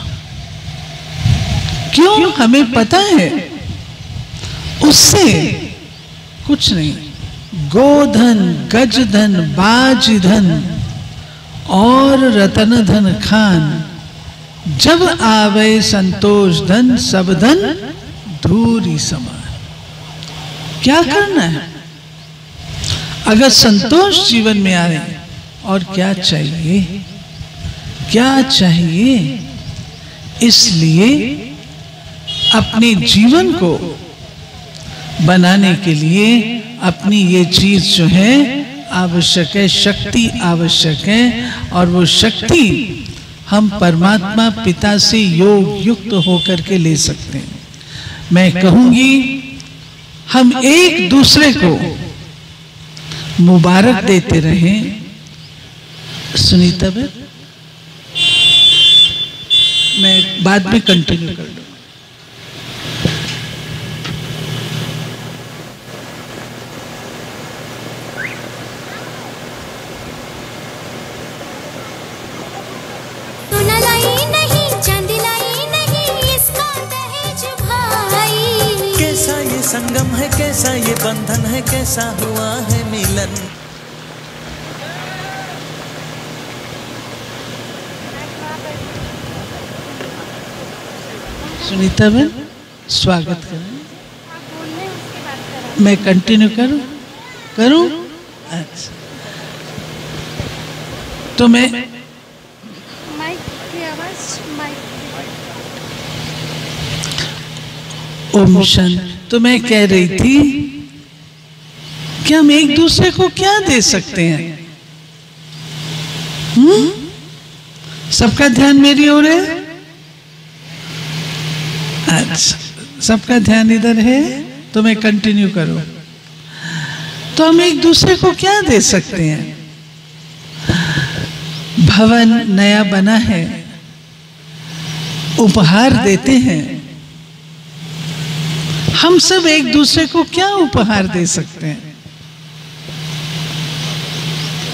क्यों? हमें पता है उससे कुछ नहीं, गोधन, गजधन, बाजधन और रतन धन खान, जब आवे संतोष धन, सब धन धूरी समान। क्या करना है? अगर संतोष जीवन में आए, और क्या चाहिए, क्या चाहिए? इसलिए अपने जीवन को बनाने के लिए अपनी ये चीज जो है आवश्यक है, शक्ति आवश्यक है। और वो शक्ति हम परमात्मा पिता से योग युक्त होकर के ले सकते हैं। मैं कहूंगी हम एक दूसरे को मुबारक देते रहें। सुनीता बहन, मैं बाद में कंटिन्यू कर दूं। कैसा ये संगम है, कैसा ये बंधन है, कैसा हुआ है मिलन। सुनीता बहन, स्वागत करें। मैं कंटिन्यू करूं? अच्छा, तो मैं माइक की आवाज, ओम शांति। तो मैं कह रही थी कि हम एक दूसरे को क्या दे सकते हैं? सबका ध्यान मेरी ओर है। अच्छा, सबका ध्यान इधर है, तो मैं कंटिन्यू करूं। तो हम एक दूसरे को क्या दे सकते हैं? भवन नया बना है, उपहार देते हैं। हम सब एक दूसरे को क्या उपहार दे सकते हैं?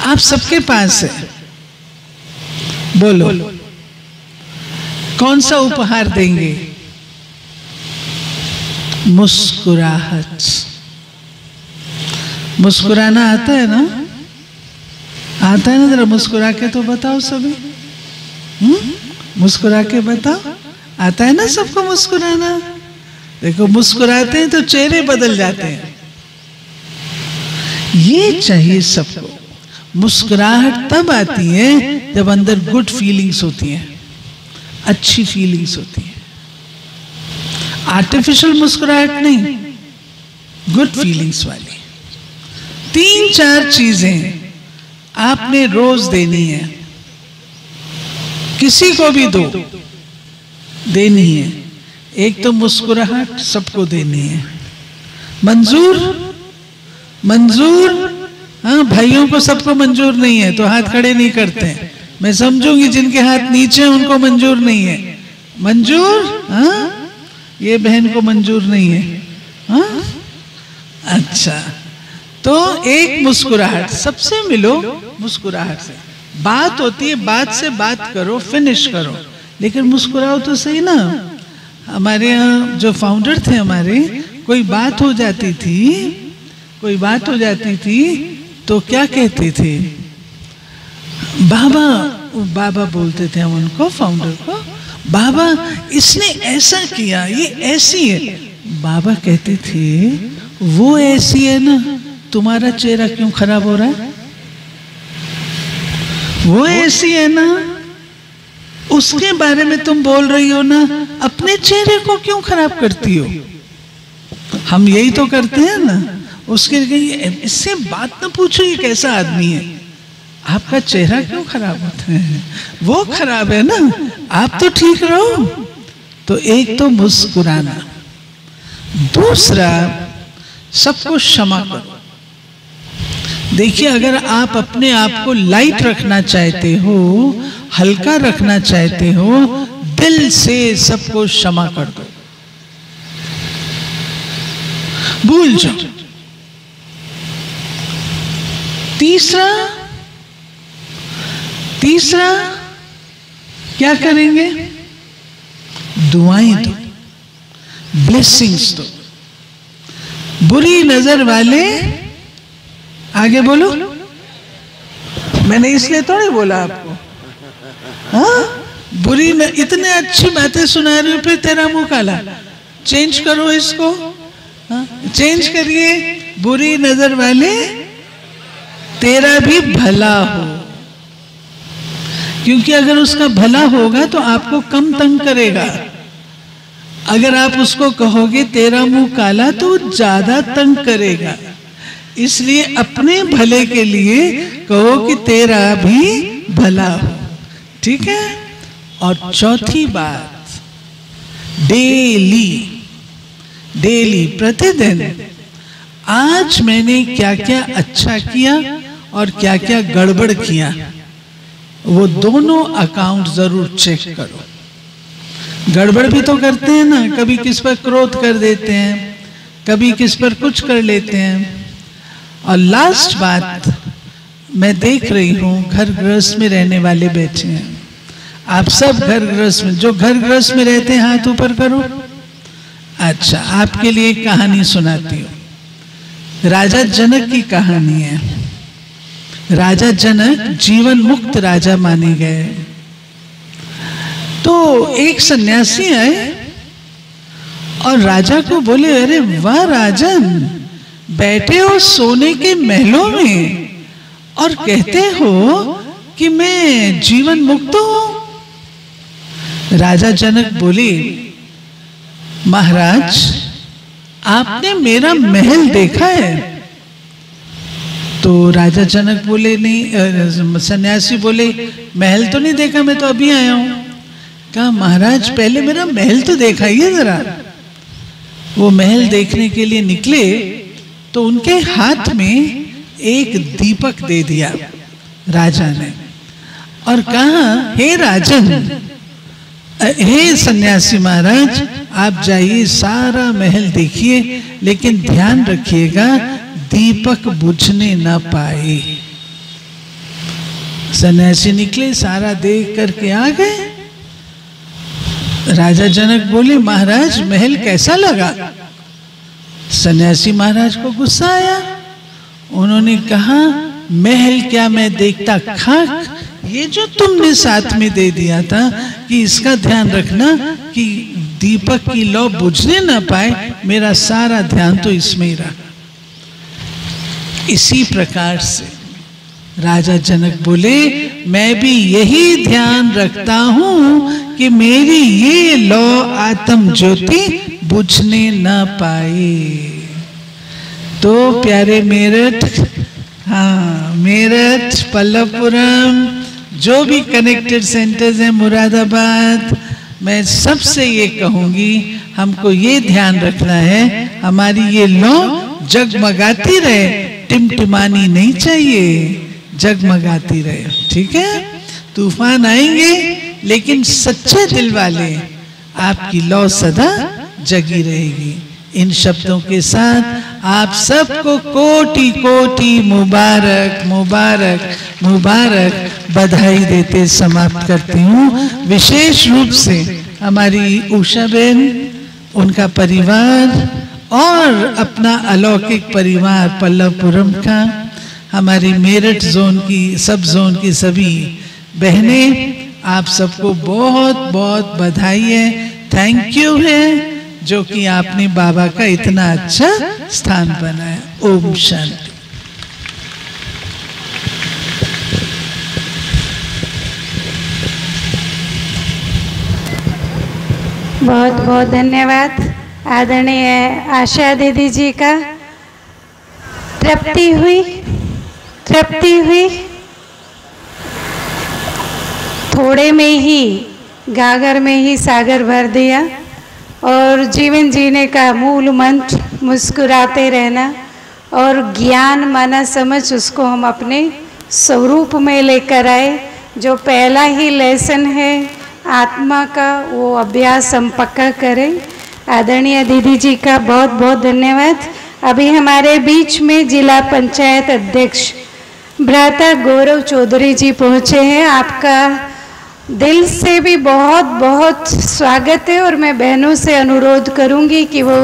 आप सबके पास है, बोलो कौन सा उपहार देंगे? मुस्कुराहट। मुस्कुराना आता है ना? आता है ना? जरा मुस्कुरा के तो बताओ सभी। मुस्कुरा के बताओ, आता है ना सबको मुस्कुराना? देखो, मुस्कुराते हैं तो चेहरे बदल जाते हैं। ये चाहिए सबको। मुस्कुराहट तब आती है जब अंदर गुड फीलिंग्स होती हैं, अच्छी फीलिंग्स होती हैं। आर्टिफिशियल मुस्कुराहट नहीं, गुड फीलिंग्स वाली। 3-4 चीजें आपने रोज देनी है, किसी को भी दो, देनी है। एक तो मुस्कुराहट सबको देनी है। मंजूर? मंजूर? हाँ, भाइयों को सबको मंजूर नहीं है तो हाथ खड़े नहीं करते हैं। मैं समझूंगी जिनके हाथ नीचे हैं उनको मंजूर नहीं है। मंजूर? हाँ, ये बहन को मंजूर नहीं है। हाँ, अच्छा, तो एक मुस्कुराहट, सबसे मिलो मुस्कुराहट से। बात होती है, बात से बात करो, फिनिश करो, लेकिन मुस्कुराओ तो सही ना। हमारे यहाँ जो फाउंडर थे हमारे, कोई बात हो जाती थी तो क्या कहते थे? बाबा बोलते थे हम उनको, फाउंडर को, बाबा इसने ऐसा किया, ये ऐसी है। बाबा कहते थे वो ऐसी है ना, तुम्हारा चेहरा क्यों खराब हो रहा है? वो ऐसी है ना, उसके बारे में तुम बोल रही हो ना, अपने चेहरे को क्यों खराब करती हो? हम यही तो करते हैं ना। उसके लिए इससे बात ना पूछो ये कैसा आदमी है, आपका चेहरा क्यों खराब होता है? वो खराब है ना, आप तो ठीक रहो। तो एक तो मुस्कुराना, दूसरा सबको क्षमा करो। देखिए, अगर आप अपने आप को लाइट रखना चाहते हो, हल्का रखना चाहते हो, दिल से सबको क्षमा कर दो, भूल जाओ। तीसरा क्या करेंगे? दुआएं दो, ब्लेसिंग्स दो। बुरी नजर वाले, आगे बोलो, मैंने इसलिए थोड़ी बोला आपको। हाँ, बुरी इतने अच्छी बातें सुना रही हो, फिर तेरा मुंह काला। चेंज करो इसको, हाँ? चेंज करिए। बुरी नजर वाले तेरा भी भला हो, क्योंकि अगर उसका भला होगा तो आपको कम तंग करेगा। अगर आप उसको कहोगे तेरा मुंह काला तो ज्यादा तंग करेगा। इसलिए अपने भले के लिए कहो कि तेरा भी भला हो, ठीक है? और चौथी बात, डेली प्रतिदिन आज मैंने क्या क्या अच्छा किया और क्या क्या गड़बड़ किया, वो दोनों अकाउंट जरूर चेक करो। गड़बड़ भी तो करते हैं ना, कभी किस पर क्रोध कर देते हैं, कभी किस पर कुछ कर लेते हैं। और लास्ट बात, मैं देख रही हूं घर गृहस्थ में रहने वाले बैठे हैं। आप सब घर गृहस्थ में, जो घर गृहस्थ में रहते हैं हाथ ऊपर करो। अच्छा, आपके लिए एक कहानी सुनाती हूं। राजा जनक की कहानी है। राजा जनक जीवन मुक्त राजा माने गए। तो एक सन्यासी आए और राजा को बोले, अरे वाह राजन, बैठे हो सोने के महलों में और कहते हो कि मैं जीवन मुक्त हूं। राजा जनक बोले, महाराज आपने मेरा महल देखा है? तो राजा जनक बोले, नहीं। सन्यासी बोले, महल तो नहीं देखा, मैं तो अभी आया हूं। कहा, महाराज पहले मेरा महल तो दिखाइए जरा। वो महल देखने के लिए निकले तो उनके हाथ में एक दीपक दे दिया राजा ने और कहा, हे राजन, हे सन्यासी महाराज, आप जाइए सारा महल देखिए, लेकिन ध्यान रखिएगा दीपक बुझने ना पाए। सन्यासी निकले, सारा देख करके आ गए। राजा जनक बोले, महाराज महल कैसा लगा? सन्यासी महाराज को गुस्सा आया। उन्होंने कहा, महल क्या मैं देखता खाक, ये जो तुमने साथ में दे दिया था कि इसका ध्यान रखना कि दीपक की लौ बुझने ना पाए, मेरा सारा ध्यान तो इसमें ही रहा। इसी प्रकार से राजा जनक बोले, मैं भी यही ध्यान रखता हूं कि मेरी ये लौ आत्म ज्योति बुझने ना पाए। तो प्यारे मेरठ, हाँ मेरठ, पल्लवपुरम, जो भी कनेक्टेड सेंटर्स हैं, मुरादाबाद, मैं सबसे ये कहूंगी, हमको ये ध्यान रखना है हमारी ये लौ जगमगाती रहे, टिमटिमानी नहीं चाहिए, जगमगाती रहे। ठीक है? तूफान आएंगे लेकिन सच्चे दिल वाले, आपकी लौ सदा जगी रहेगी। इन शब्दों के साथ आप सबको कोटि कोटि मुबारक मुबारक मुबारक बधाई देते समाप्त करती हूँ। विशेष रूप से हमारी उषा बहन, उनका परिवार और अपना अलौकिक परिवार पल्लवपुरम का, हमारी मेरठ जोन की, सब जोन की सभी बहनें, आप सबको बहुत बहुत बधाई है, थैंक यू है, जो कि आपने बाबा का इतना अच्छा स्थान बनाया। ओम शांति। बहुत बहुत धन्यवाद आदरणीय आशा दीदी जी का। तृप्ति हुई, तृप्ति हुई। थोड़े में ही गागर में ही सागर भर दिया। और जीवन जीने का मूल मंत्र मुस्कुराते रहना और ज्ञान माना समझ उसको हम अपने स्वरूप में लेकर आए। जो पहला ही लेसन है आत्मा का, वो अभ्यास हम पक्का करें। आदरणीय दीदी जी का बहुत बहुत धन्यवाद। अभी हमारे बीच में जिला पंचायत अध्यक्ष भ्राता गौरव चौधरी जी पहुँचे हैं। आपका दिल से भी बहुत बहुत स्वागत है और मैं बहनों से अनुरोध करूंगी कि वो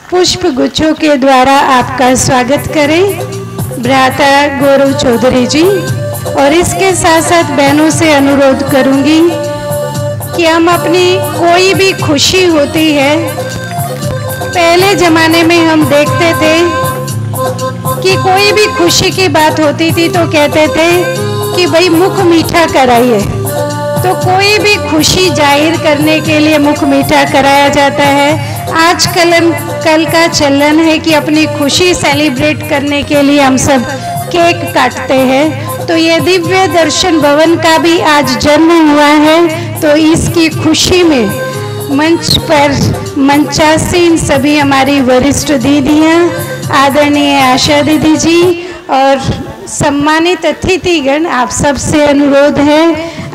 पुष्प गुच्छों के द्वारा आपका स्वागत करें, भ्राता गौरव चौधरी जी। और इसके साथ साथ बहनों से अनुरोध करूंगी कि हम अपनी कोई भी खुशी होती है, पहले ज़माने में हम देखते थे कि कोई भी खुशी की बात होती थी तो कहते थे कि भाई मुख मीठा कराइए। तो कोई भी खुशी जाहिर करने के लिए मुख मीठा कराया जाता है। आज कल का चलन है कि अपनी खुशी सेलिब्रेट करने के लिए हम सब केक काटते हैं। तो ये दिव्य दर्शन भवन का भी आज जन्म हुआ है। तो इसकी खुशी में मंच पर मंचासीन सभी हमारी वरिष्ठ दीदियाँ, आदरणीय आशा दीदी जी और सम्मानित अतिथिगण, आप सबसे अनुरोध है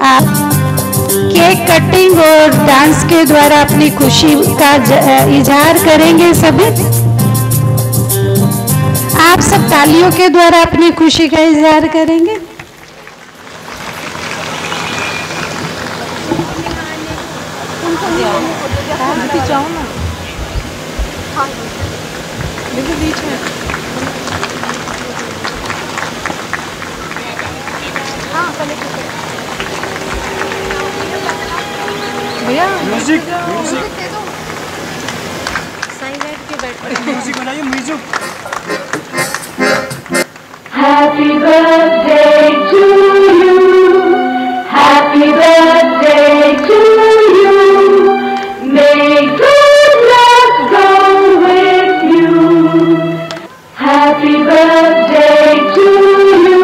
आप केक कटिंग और डांस के द्वारा अपनी खुशी का इजहार करेंगे। सभी आप सब तालियों के द्वारा अपनी खुशी का इजहार करेंगे। भैया म्यूजिक साइलेंट के बैठ म्यूजिक बनाइए music. Happy birthday to you, happy birthday to you, may good luck go with you. Happy birthday to you,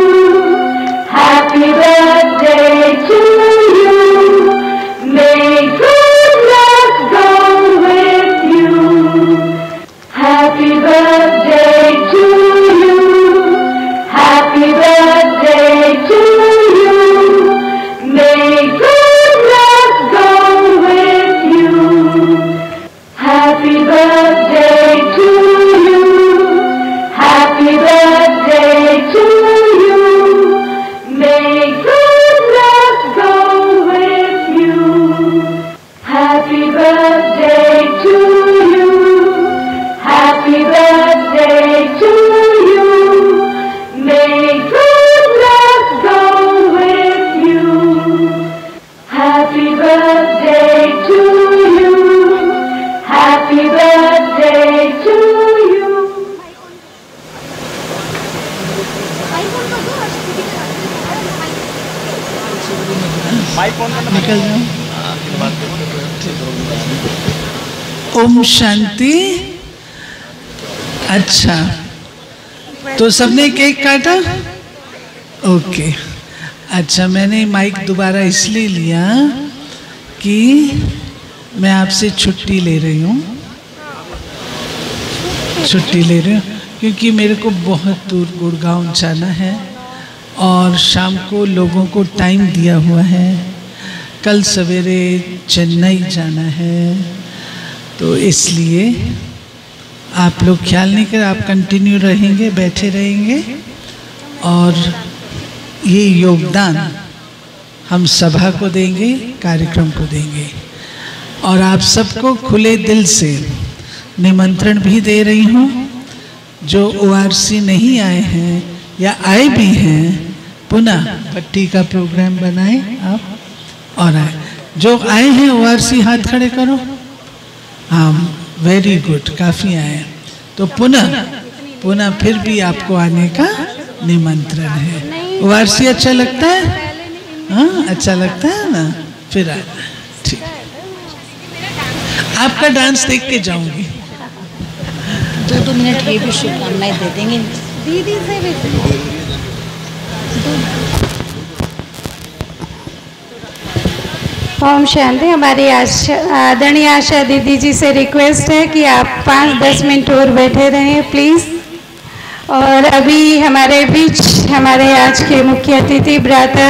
happy birthday to you, may good luck go with you. Happy birthday to you, happy birthday to you, may good luck go with you. Happy birthday to you, happy birthday to you, may good luck go with you. Happy birthday to you, happy birthday to you, may good luck go with you. Happy birthday to you, happy birthday to you. निकल जाओ। ओम शांति। अच्छा, तो सबने cake काटा? Okay. अच्छा, मैंने mic दोबारा इसलिए लिया कि मैं आपसे छुट्टी ले रही हूँ, छुट्टी ले रही हूँ क्योंकि मेरे को बहुत दूर गुड़गांव जाना है और शाम को लोगों को टाइम दिया हुआ है। कल सवेरे चेन्नई जाना है, तो इसलिए आप लोग ख्याल नहीं कर, आप कंटिन्यू रहेंगे, बैठे रहेंगे और ये योगदान हम सभा को देंगे, कार्यक्रम को देंगे। और आप सबको खुले दिल से निमंत्रण भी दे रही हूँ। जो ORC नहीं आए हैं या आए भी हैं, पुनः पट्टी का प्रोग्राम बनाएं आप और आए। जो आए हैं ORC हाथ खड़े करो। हाँ, वेरी गुड, काफ़ी आए। तो पुनः फिर भी आपको आने का निमंत्रण है। ORC अच्छा लगता है? हाँ, अच्छा लगता है ना? फिर आना। ठीक। आपका डांस देख के जाऊंगी। 2 मिनट ये भी शुभकामनाएं दे देंगे दीदी से भी ओम शांति। हमारी आदरणीय आशा दीदी जी से रिक्वेस्ट है कि आप 5-10 मिनट और बैठे रहें प्लीज़। और अभी हमारे बीच हमारे आज के मुख्य अतिथि भ्राता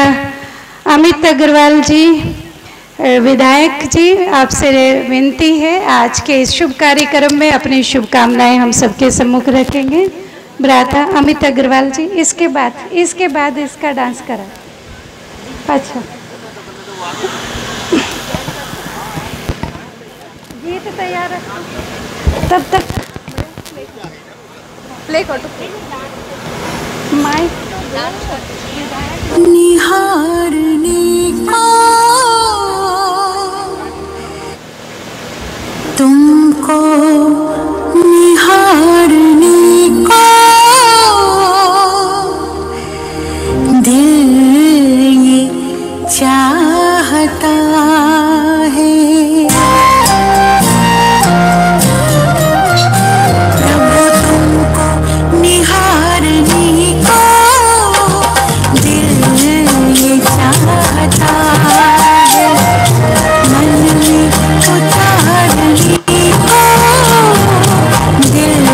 अमित अग्रवाल जी, विधायक जी, आपसे विनती है आज के इस शुभ कार्यक्रम में अपनी शुभकामनाएं हम सबके सम्मुख रखेंगे। भ्राता अमित अग्रवाल जी, इसके बाद इसका डांस करा। अच्छा, गीत तैयार है तब तक प्ले कर दो। माइक निहारने को तुमको, निहारने को दिल ये चाहता है। प्रभु तुमको निहारने को दिल ये चाहता है। मन में उतारने को दिल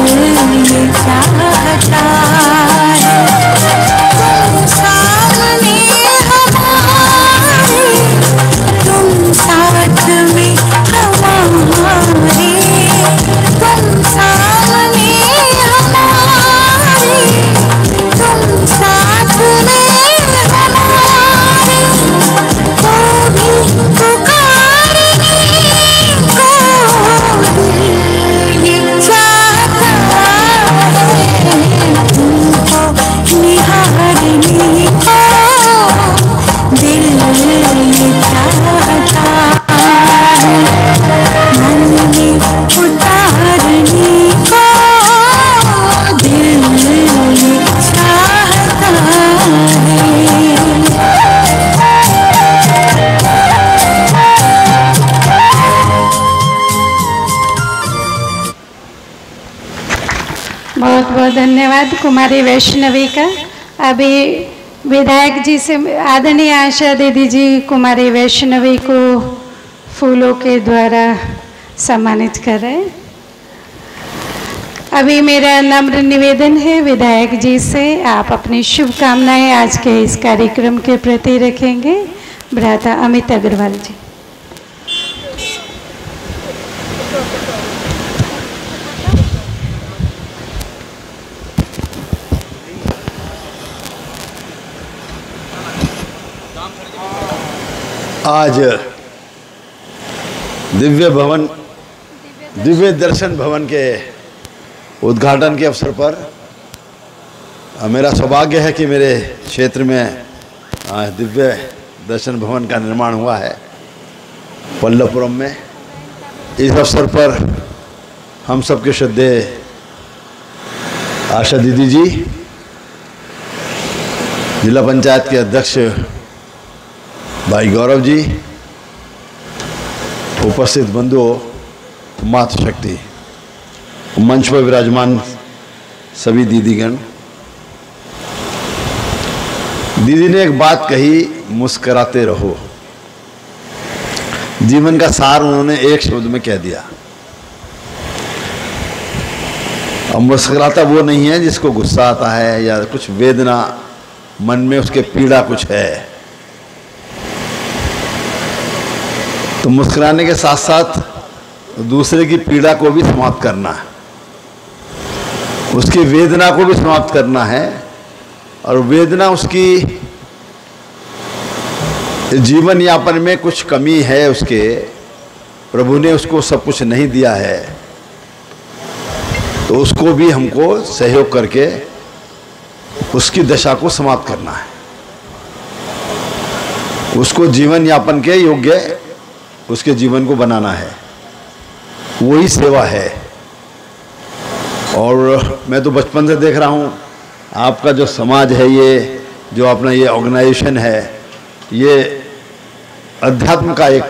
ये चाहता है। तुम सामने हमारे, तुम साथ में हमारे, तुम सामने हमारे, तुम साथ में हमारे, को भी पुकारने को दिल ये चाहता है। तुमको निहारने को दिल ये चाहता है। मन में उतारने को दिल ये चाहता है। बहुत बहुत धन्यवाद कुमारी वैष्णवी का। अभी विधायक जी से आदरणीय आशा दीदी जी कुमारी वैष्णवी को फूलों के द्वारा सम्मानित कर रहे हैं। अभी मेरा नम्र निवेदन है विधायक जी से, आप अपनी शुभकामनाएं आज के इस कार्यक्रम के प्रति रखेंगे। भ्राता अमित अग्रवाल जी। आज दिव्य दर्शन भवन के उद्घाटन के अवसर पर मेरा सौभाग्य है कि मेरे क्षेत्र में दिव्य दर्शन भवन का निर्माण हुआ है पल्लवपुरम में। इस अवसर पर हम सबके श्रद्धेय आशा दीदी जी, जिला पंचायत के अध्यक्ष भाई गौरव जी, उपस्थित बंधुओं, मातृशक्ति, मंच पर विराजमान सभी दीदीगण। दीदी ने एक बात कही, मुस्कुराते रहो। जीवन का सार उन्होंने एक शब्द में कह दिया। अब मुस्कुराता वो नहीं है जिसको गुस्सा आता है या कुछ वेदना मन में उसके पीड़ा कुछ है। तो मुस्कुराने के साथ साथ दूसरे की पीड़ा को भी समाप्त करना है, उसकी वेदना को भी समाप्त करना है। और वेदना उसकी जीवन यापन में कुछ कमी है, उसके प्रभु ने उसको सब कुछ नहीं दिया है, तो उसको भी हमको सहयोग करके उसकी दशा को समाप्त करना है, उसको जीवन यापन के योग्य उसके जीवन को बनाना है। वही सेवा है। और मैं तो बचपन से देख रहा हूँ आपका जो समाज है, ये जो अपना ये ऑर्गेनाइजेशन है, ये अध्यात्म का एक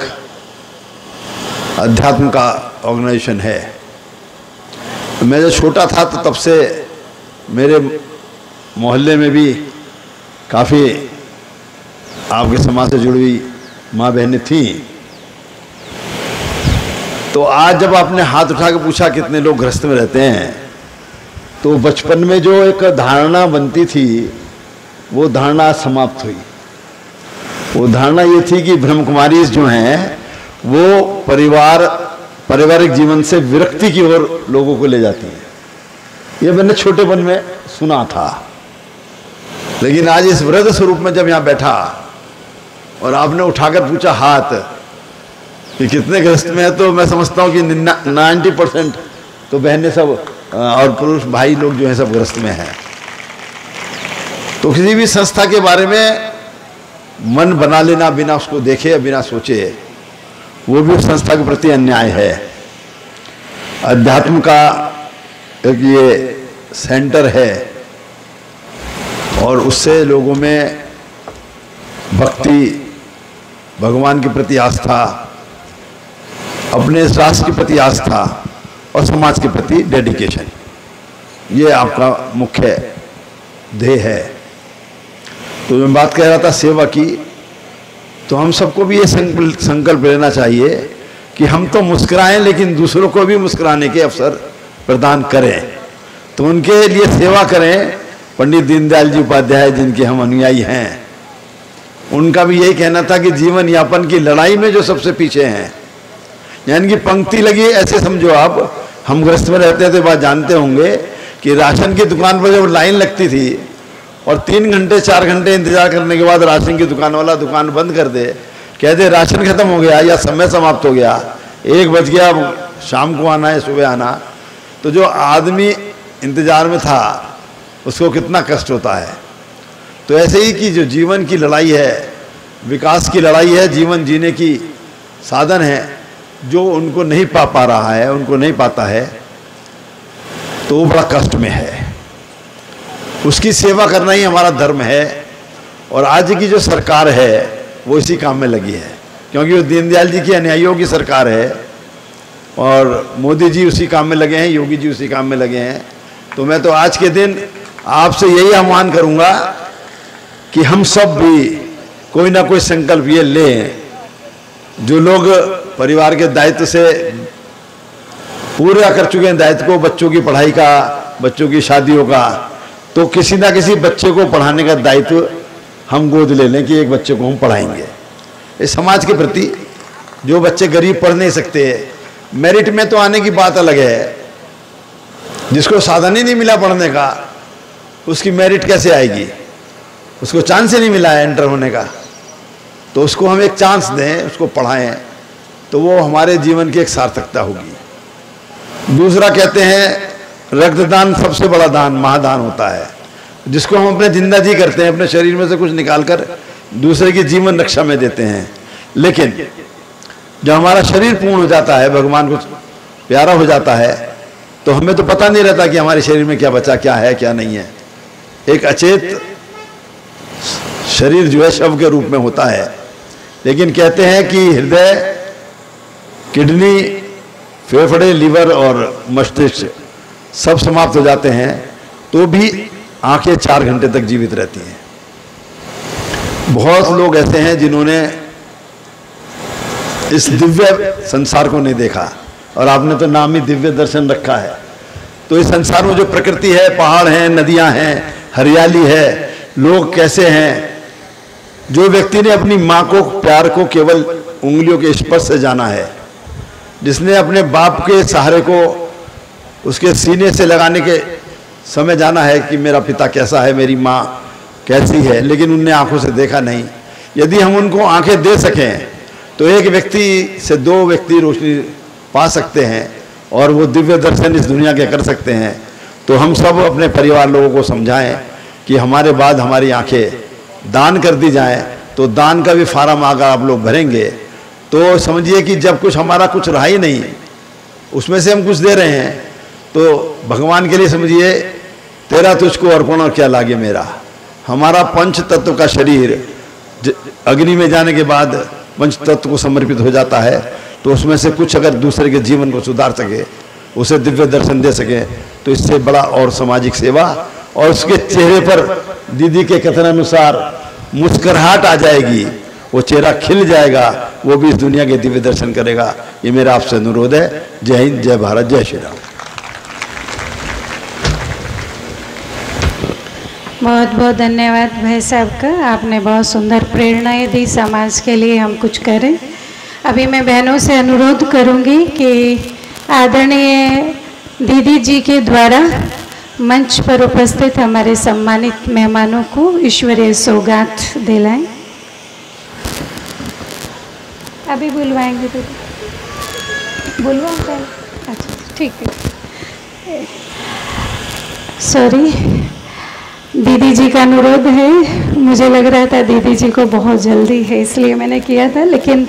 अध्यात्म का ऑर्गेनाइजेशन है। मैं जब छोटा था तो तब से मेरे मोहल्ले में भी काफ़ी आपके समाज से जुड़ी हुई माँ बहनें थीं। तो आज जब आपने हाथ उठा के पूछा कितने लोग गृहस्थ में रहते हैं, तो बचपन में जो एक धारणा बनती थी वो धारणा समाप्त हुई। वो धारणा ये थी कि ब्रह्म कुमारी जो हैं वो पारिवारिक जीवन से विरक्ति की ओर लोगों को ले जाती हैं। ये मैंने छोटेपन में सुना था, लेकिन आज इस वृद्ध स्वरूप में जब यहाँ बैठा और आपने उठाकर पूछा हाथ कि कितने गृहस्थ में है, तो मैं समझता हूँ कि 90% तो बहनें सब और पुरुष भाई लोग जो हैं सब गृहस्थ में हैं। तो किसी भी संस्था के बारे में मन बना लेना बिना उसको देखे या बिना सोचे, वो भी उस संस्था के प्रति अन्याय है। अध्यात्म का एक ये सेंटर है और उससे लोगों में भक्ति, भगवान के प्रति आस्था, अपने राष्ट्र के प्रति आस्था और समाज के प्रति डेडिकेशन, ये आपका मुख्य ध्येय है। तो मैं बात कह रहा था सेवा की, तो हम सबको भी ये संकल्प लेना चाहिए कि हम तो मुस्कुराएं लेकिन दूसरों को भी मुस्कुराने के अवसर प्रदान करें। तो उनके लिए सेवा करें। पंडित दीनदयाल जी उपाध्याय जिनके हम अनुयायी हैं, उनका भी यही कहना था कि जीवन यापन की लड़ाई में जो सबसे पीछे हैं, यानी कि पंक्ति लगी ऐसे समझो आप, हम गृहस्थ में रहते हैं तो बात जानते होंगे कि राशन की दुकान पर जब लाइन लगती थी और 3 घंटे 4 घंटे इंतजार करने के बाद राशन की दुकान वाला दुकान बंद कर दे, कहते राशन खत्म हो गया या समय समाप्त हो गया, 1 बज गया, शाम को आना है सुबह आना, तो जो आदमी इंतजार में था उसको कितना कष्ट होता है। तो ऐसे ही कि जो जीवन की लड़ाई है, विकास की लड़ाई है, जीवन जीने की साधन है, जो उनको नहीं पा रहा है, उनको नहीं पाता है, तो वो बड़ा कष्ट में है। उसकी सेवा करना ही हमारा धर्म है। और आज की जो सरकार है वो इसी काम में लगी है, क्योंकि वो दीनदयाल जी की अनुयायियों की सरकार है और मोदी जी उसी काम में लगे हैं, योगी जी उसी काम में लगे हैं। तो मैं तो आज के दिन आपसे यही आह्वान करूंगा कि हम सब भी कोई ना कोई संकल्प ये लें। जो लोग परिवार के दायित्व से पूरा कर चुके हैं दायित्व को, बच्चों की पढ़ाई का, बच्चों की शादियों का, तो किसी ना किसी बच्चे को पढ़ाने का दायित्व हम गोद ले लें कि एक बच्चे को हम पढ़ाएंगे। इस समाज के प्रति जो बच्चे गरीब पढ़ नहीं सकते, मेरिट में तो आने की बात अलग है, जिसको साधन ही नहीं मिला पढ़ने का उसकी मेरिट कैसे आएगी? उसको चांस ही नहीं मिला है एंटर होने का, तो उसको हम एक चांस दें, उसको पढ़ाएं, तो वो हमारे जीवन की एक सार्थकता होगी। दूसरा कहते हैं रक्तदान सबसे बड़ा दान महादान होता है, जिसको हम अपने जिंदा जी करते हैं, अपने शरीर में से कुछ निकालकर दूसरे की जीवन रक्षा में देते हैं। लेकिन जब हमारा शरीर पूर्ण हो जाता है, भगवान को प्यारा हो जाता है, तो हमें तो पता नहीं रहता कि हमारे शरीर में क्या बचा, क्या है क्या नहीं है। एक अचेत शरीर जो है शव के रूप में होता है। लेकिन कहते हैं कि हृदय, किडनी, फेफड़े, लीवर और मस्तिष्क सब समाप्त हो जाते हैं, तो भी आंखें 4 घंटे तक जीवित रहती हैं। बहुत लोग ऐसे हैं जिन्होंने इस दिव्य संसार को नहीं देखा, और आपने तो नाम ही दिव्य दर्शन रखा है। तो इस संसार में जो प्रकृति है, पहाड़ हैं, नदियां हैं, हरियाली है, लोग कैसे हैं। जो व्यक्ति ने अपनी माँ को प्यार को केवल उंगलियों के स्पर्श से जाना है, जिसने अपने बाप के सहारे को उसके सीने से लगाने के समय जाना है कि मेरा पिता कैसा है, मेरी माँ कैसी है, लेकिन उनने आंखों से देखा नहीं। यदि हम उनको आंखें दे सकें तो एक व्यक्ति से 2 व्यक्ति रोशनी पा सकते हैं और वो दिव्य दर्शन इस दुनिया के कर सकते हैं। तो हम सब अपने परिवार लोगों को समझाएं कि हमारे बाद हमारी आंखें दान कर दी जाएं। तो दान का भी फार्म अगर आप लोग भरेंगे तो समझिए कि जब कुछ हमारा कुछ रहा ही नहीं, उसमें से हम कुछ दे रहे हैं, तो भगवान के लिए समझिए तेरा तुझको अर्पण और क्या लागे मेरा। हमारा पंच तत्व का शरीर अग्नि में जाने के बाद पंच तत्व को समर्पित हो जाता है। तो उसमें से कुछ अगर दूसरे के जीवन को सुधार सके, उसे दिव्य दर्शन दे सके, तो इससे बड़ा और सामाजिक सेवा, और उसके चेहरे पर दीदी के कथनानुसार मुस्कुराहट आ जाएगी, वो चेहरा खिल जाएगा, वो भी इस दुनिया के दिव्य दर्शन करेगा। ये मेरा आपसे अनुरोध है। जय हिंद, जय भारत, जय श्री राम। बहुत बहुत धन्यवाद भाई साहब का, आपने बहुत सुंदर प्रेरणाएं दी समाज के लिए हम कुछ करें। अभी मैं बहनों से अनुरोध करूंगी कि आदरणीय दीदी जी के द्वारा मंच पर उपस्थित हमारे सम्मानित मेहमानों को ईश्वरीय सौगात दिलाएं। अभी बुलवाएंगे तो बुलवाओ पहले? अच्छा ठीक है, सॉरी। दीदी जी का अनुरोध है, मुझे लग रहा था दीदी जी को बहुत जल्दी है इसलिए मैंने किया था, लेकिन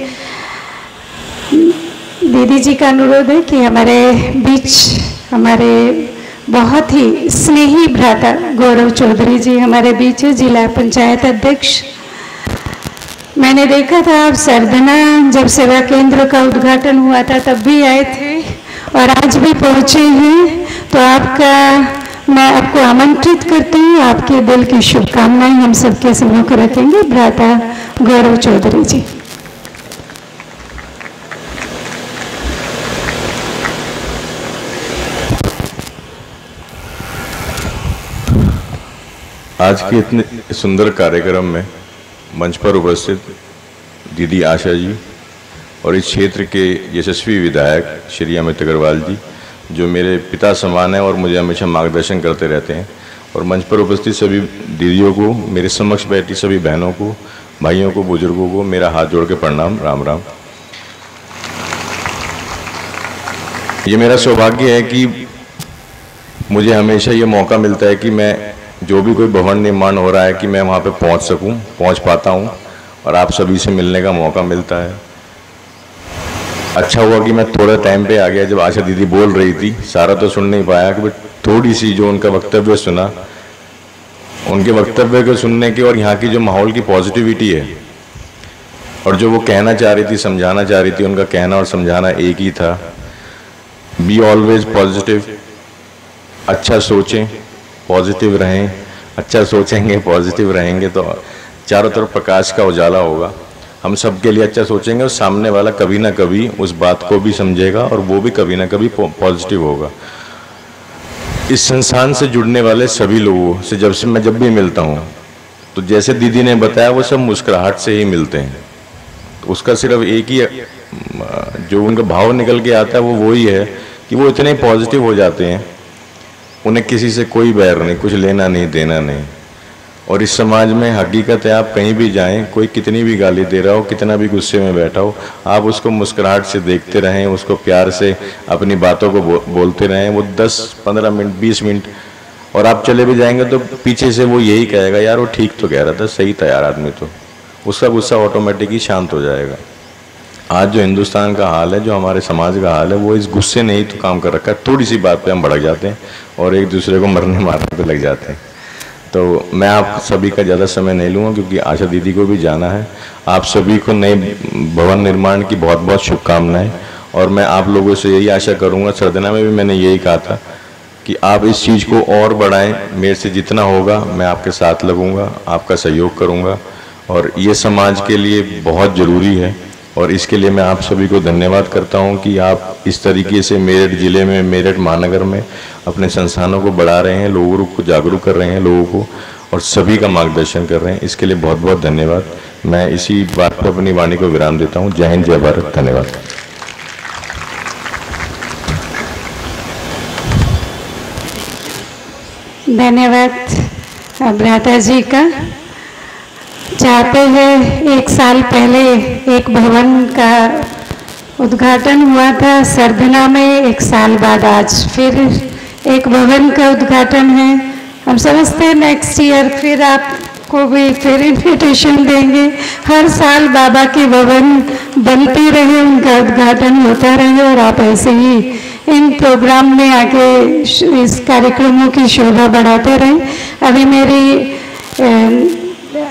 दीदी जी का अनुरोध है कि हमारे बीच हमारे बहुत ही स्नेही भ्राता गौरव चौधरी जी हमारे बीच है, जिला पंचायत अध्यक्ष। मैंने देखा था आप सरदना जब सेवा केंद्र का उद्घाटन हुआ था तब भी आए थे और आज भी पहुँचे हैं, तो मैं आपको आमंत्रित करती हूँ। आपके दिल की शुभकामनाएं हम सबके सम्मुख रखेंगे। भ्राता गौरव चौधरी जी। आज के इतने सुंदर कार्यक्रम में मंच पर उपस्थित दीदी आशा जी और इस क्षेत्र के यशस्वी विधायक श्री अमित अग्रवाल जी, जो मेरे पिता समान हैं और मुझे हमेशा मार्गदर्शन करते रहते हैं, और मंच पर उपस्थित सभी दीदियों को, मेरे समक्ष बैठी सभी बहनों को, भाइयों को, बुजुर्गों को मेरा हाथ जोड़ के प्रणाम, राम राम। ये मेरा सौभाग्य है कि मुझे हमेशा ये मौका मिलता है कि मैं जो भी कोई भवन निर्माण हो रहा है कि मैं वहाँ पे पहुँच सकूँ, पहुँच पाता हूँ और आप सभी से मिलने का मौका मिलता है। अच्छा हुआ कि मैं थोड़ा टाइम पे आ गया, जब आशा दीदी बोल रही थी सारा तो सुन नहीं पाया, कि थोड़ी सी जो उनका वक्तव्य सुना, उनके वक्तव्य को सुनने के और यहाँ की जो माहौल की पॉजिटिविटी है और जो वो कहना चाह रही थी, समझाना चाह रही थी, उनका कहना और समझाना एक ही था, बी ऑलवेज पॉजिटिव, अच्छा सोचें, पॉजिटिव रहें, अच्छा सोचेंगे, पॉजिटिव रहेंगे तो चारों तरफ प्रकाश का उजाला होगा। हम सब के लिए अच्छा सोचेंगे और सामने वाला कभी ना कभी उस बात को भी समझेगा और वो भी कभी ना कभी पॉजिटिव होगा। इस संस्थान से जुड़ने वाले सभी लोगों से जब भी मिलता हूँ तो जैसे दीदी ने बताया वो सब मुस्कुराहट से ही मिलते हैं। तो उसका सिर्फ एक ही जो उनका भाव निकल के आता है वो वही है कि वो इतने पॉजिटिव हो जाते हैं, उन्हें किसी से कोई बैर नहीं, कुछ लेना नहीं देना नहीं। और इस समाज में हकीकत है, आप कहीं भी जाएं, कोई कितनी भी गाली दे रहा हो, कितना भी गुस्से में बैठा हो, आप उसको मुस्कुराहट से देखते रहें, उसको प्यार से अपनी बातों को बोलते रहें। वो 10-15 मिनट 20 मिनट और आप चले भी जाएंगे तो पीछे से वो यही कहेगा, यार वो ठीक तो कह रहा था, सही था यार आदमी, तो उसका गुस्सा ऑटोमेटिकली शांत हो जाएगा। आज जो हिंदुस्तान का हाल है, जो हमारे समाज का हाल है, वो इस गुस्से ने ही तो काम कर रखा है। थोड़ी सी बात पे हम भड़क जाते हैं और एक दूसरे को मरने मारने पे लग जाते हैं। तो मैं आप सभी का ज़्यादा समय नहीं लूँगा क्योंकि आशा दीदी को भी जाना है। आप सभी को नए भवन निर्माण की बहुत बहुत शुभकामनाएं, और मैं आप लोगों से यही आशा करूँगा, सरदना में भी मैंने यही कहा था कि आप इस चीज़ को और बढ़ाएं। मेरे से जितना होगा मैं आपके साथ लगूँगा, आपका सहयोग करूँगा, और ये समाज के लिए बहुत ज़रूरी है। और इसके लिए मैं आप सभी को धन्यवाद करता हूं कि आप इस तरीके से मेरठ ज़िले में, मेरठ महानगर में अपने संस्थानों को बढ़ा रहे हैं, लोगों को जागरूक कर रहे हैं, लोगों को, और सभी का मार्गदर्शन कर रहे हैं। इसके लिए बहुत बहुत धन्यवाद। मैं इसी बात पर अपनी वाणी को विराम देता हूं। जय हिंद, जय भारत, धन्यवाद। धन्यवाद भ्राता जी का। चाहते हैं, 1 साल पहले एक भवन का उद्घाटन हुआ था सरदना में, 1 साल बाद आज फिर एक भवन का उद्घाटन है। हम समझते हैं नेक्स्ट ईयर फिर आपको भी फिर इन्विटेशन देंगे। हर साल बाबा के भवन बनते रहे, उनका उद्घाटन होता रहे और आप ऐसे ही इन प्रोग्राम में आके इस कार्यक्रमों की शोभा बढ़ाते रहें। अभी मेरी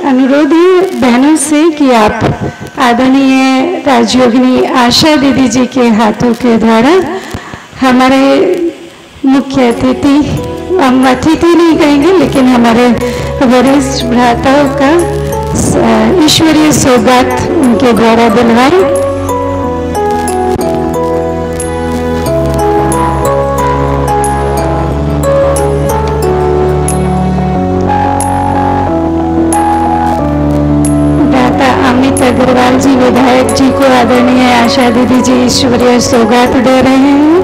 अनुरोध है बहनों से कि आप आदरणीय राजयोगिनी आशा दीदी जी के हाथों के द्वारा हमारे मुख्य अतिथि, हम अतिथि नहीं कहेंगे लेकिन हमारे वरिष्ठ भ्राताओं का ईश्वरीय सौगात उनके द्वारा दिलवाए। अग्रवाल जी विधायक जी को आदरणीय आशा दीदी जी ईश्वरीय सौगात दे रहे हैं।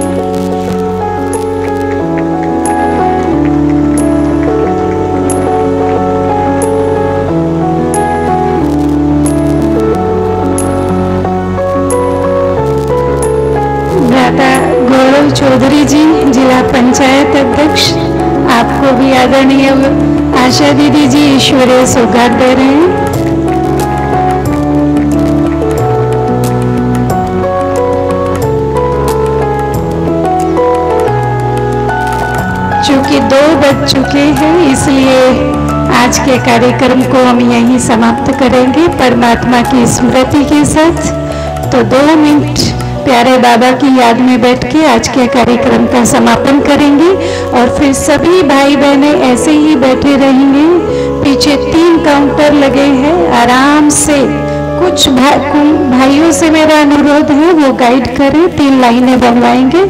भ्राता गौरव चौधरी जी जिला पंचायत अध्यक्ष, आपको भी आदरणीय आशा दीदी जी ईश्वरीय सौगात दे रहे हैं। चूँकि 2 बज चुके हैं इसलिए आज के कार्यक्रम को हम यहीं समाप्त करेंगे परमात्मा की स्मृति के साथ। तो 2 मिनट प्यारे बाबा की याद में बैठ के आज के कार्यक्रम का समापन करेंगे और फिर सभी भाई बहनें ऐसे ही बैठे रहेंगे। पीछे 3 काउंटर लगे हैं, आराम से कुछ भाइयों से मेरा अनुरोध है वो गाइड करें, 3 लाइनें बनवाएंगे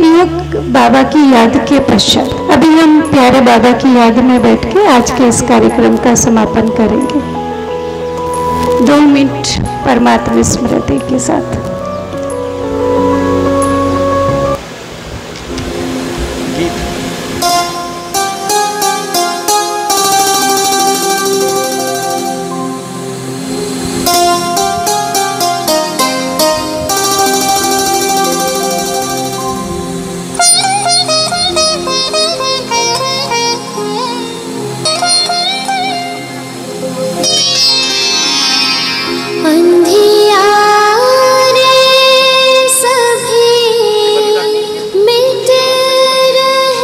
एक बाबा की याद के पश्चात। अभी हम प्यारे बाबा की याद में बैठ के आज के इस कार्यक्रम का समापन करेंगे 2 मिनट परमात्मा स्मृति के साथ। सभी मिट रहे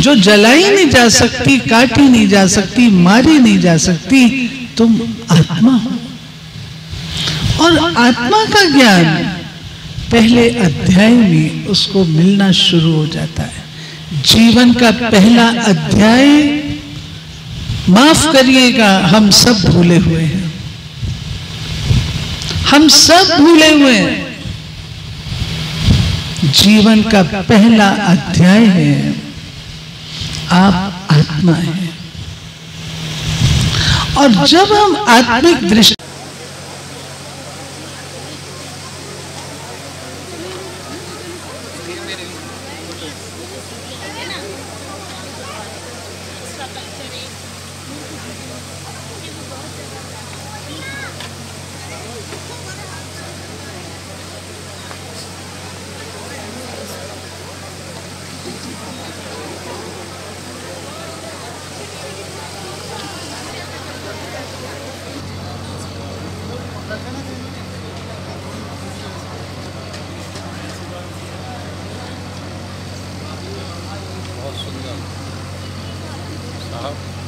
जो जलाई नहीं जा सकती, काटी नहीं जा सकती, मारी नहीं जा सकती, तुम आत्मा हो। और आत्मा का ज्ञान पहले अध्याय में उसको मिलना शुरू हो जाता है। जीवन का पहला अध्याय, माफ करिएगा, हम सब भूले हुए हैं, हम सब भूले हुए हैं। जीवन का पहला अध्याय है, आप आत्मा हैं। और जब हम आत्मिक दृष्टि बहुत सुंदर साहब।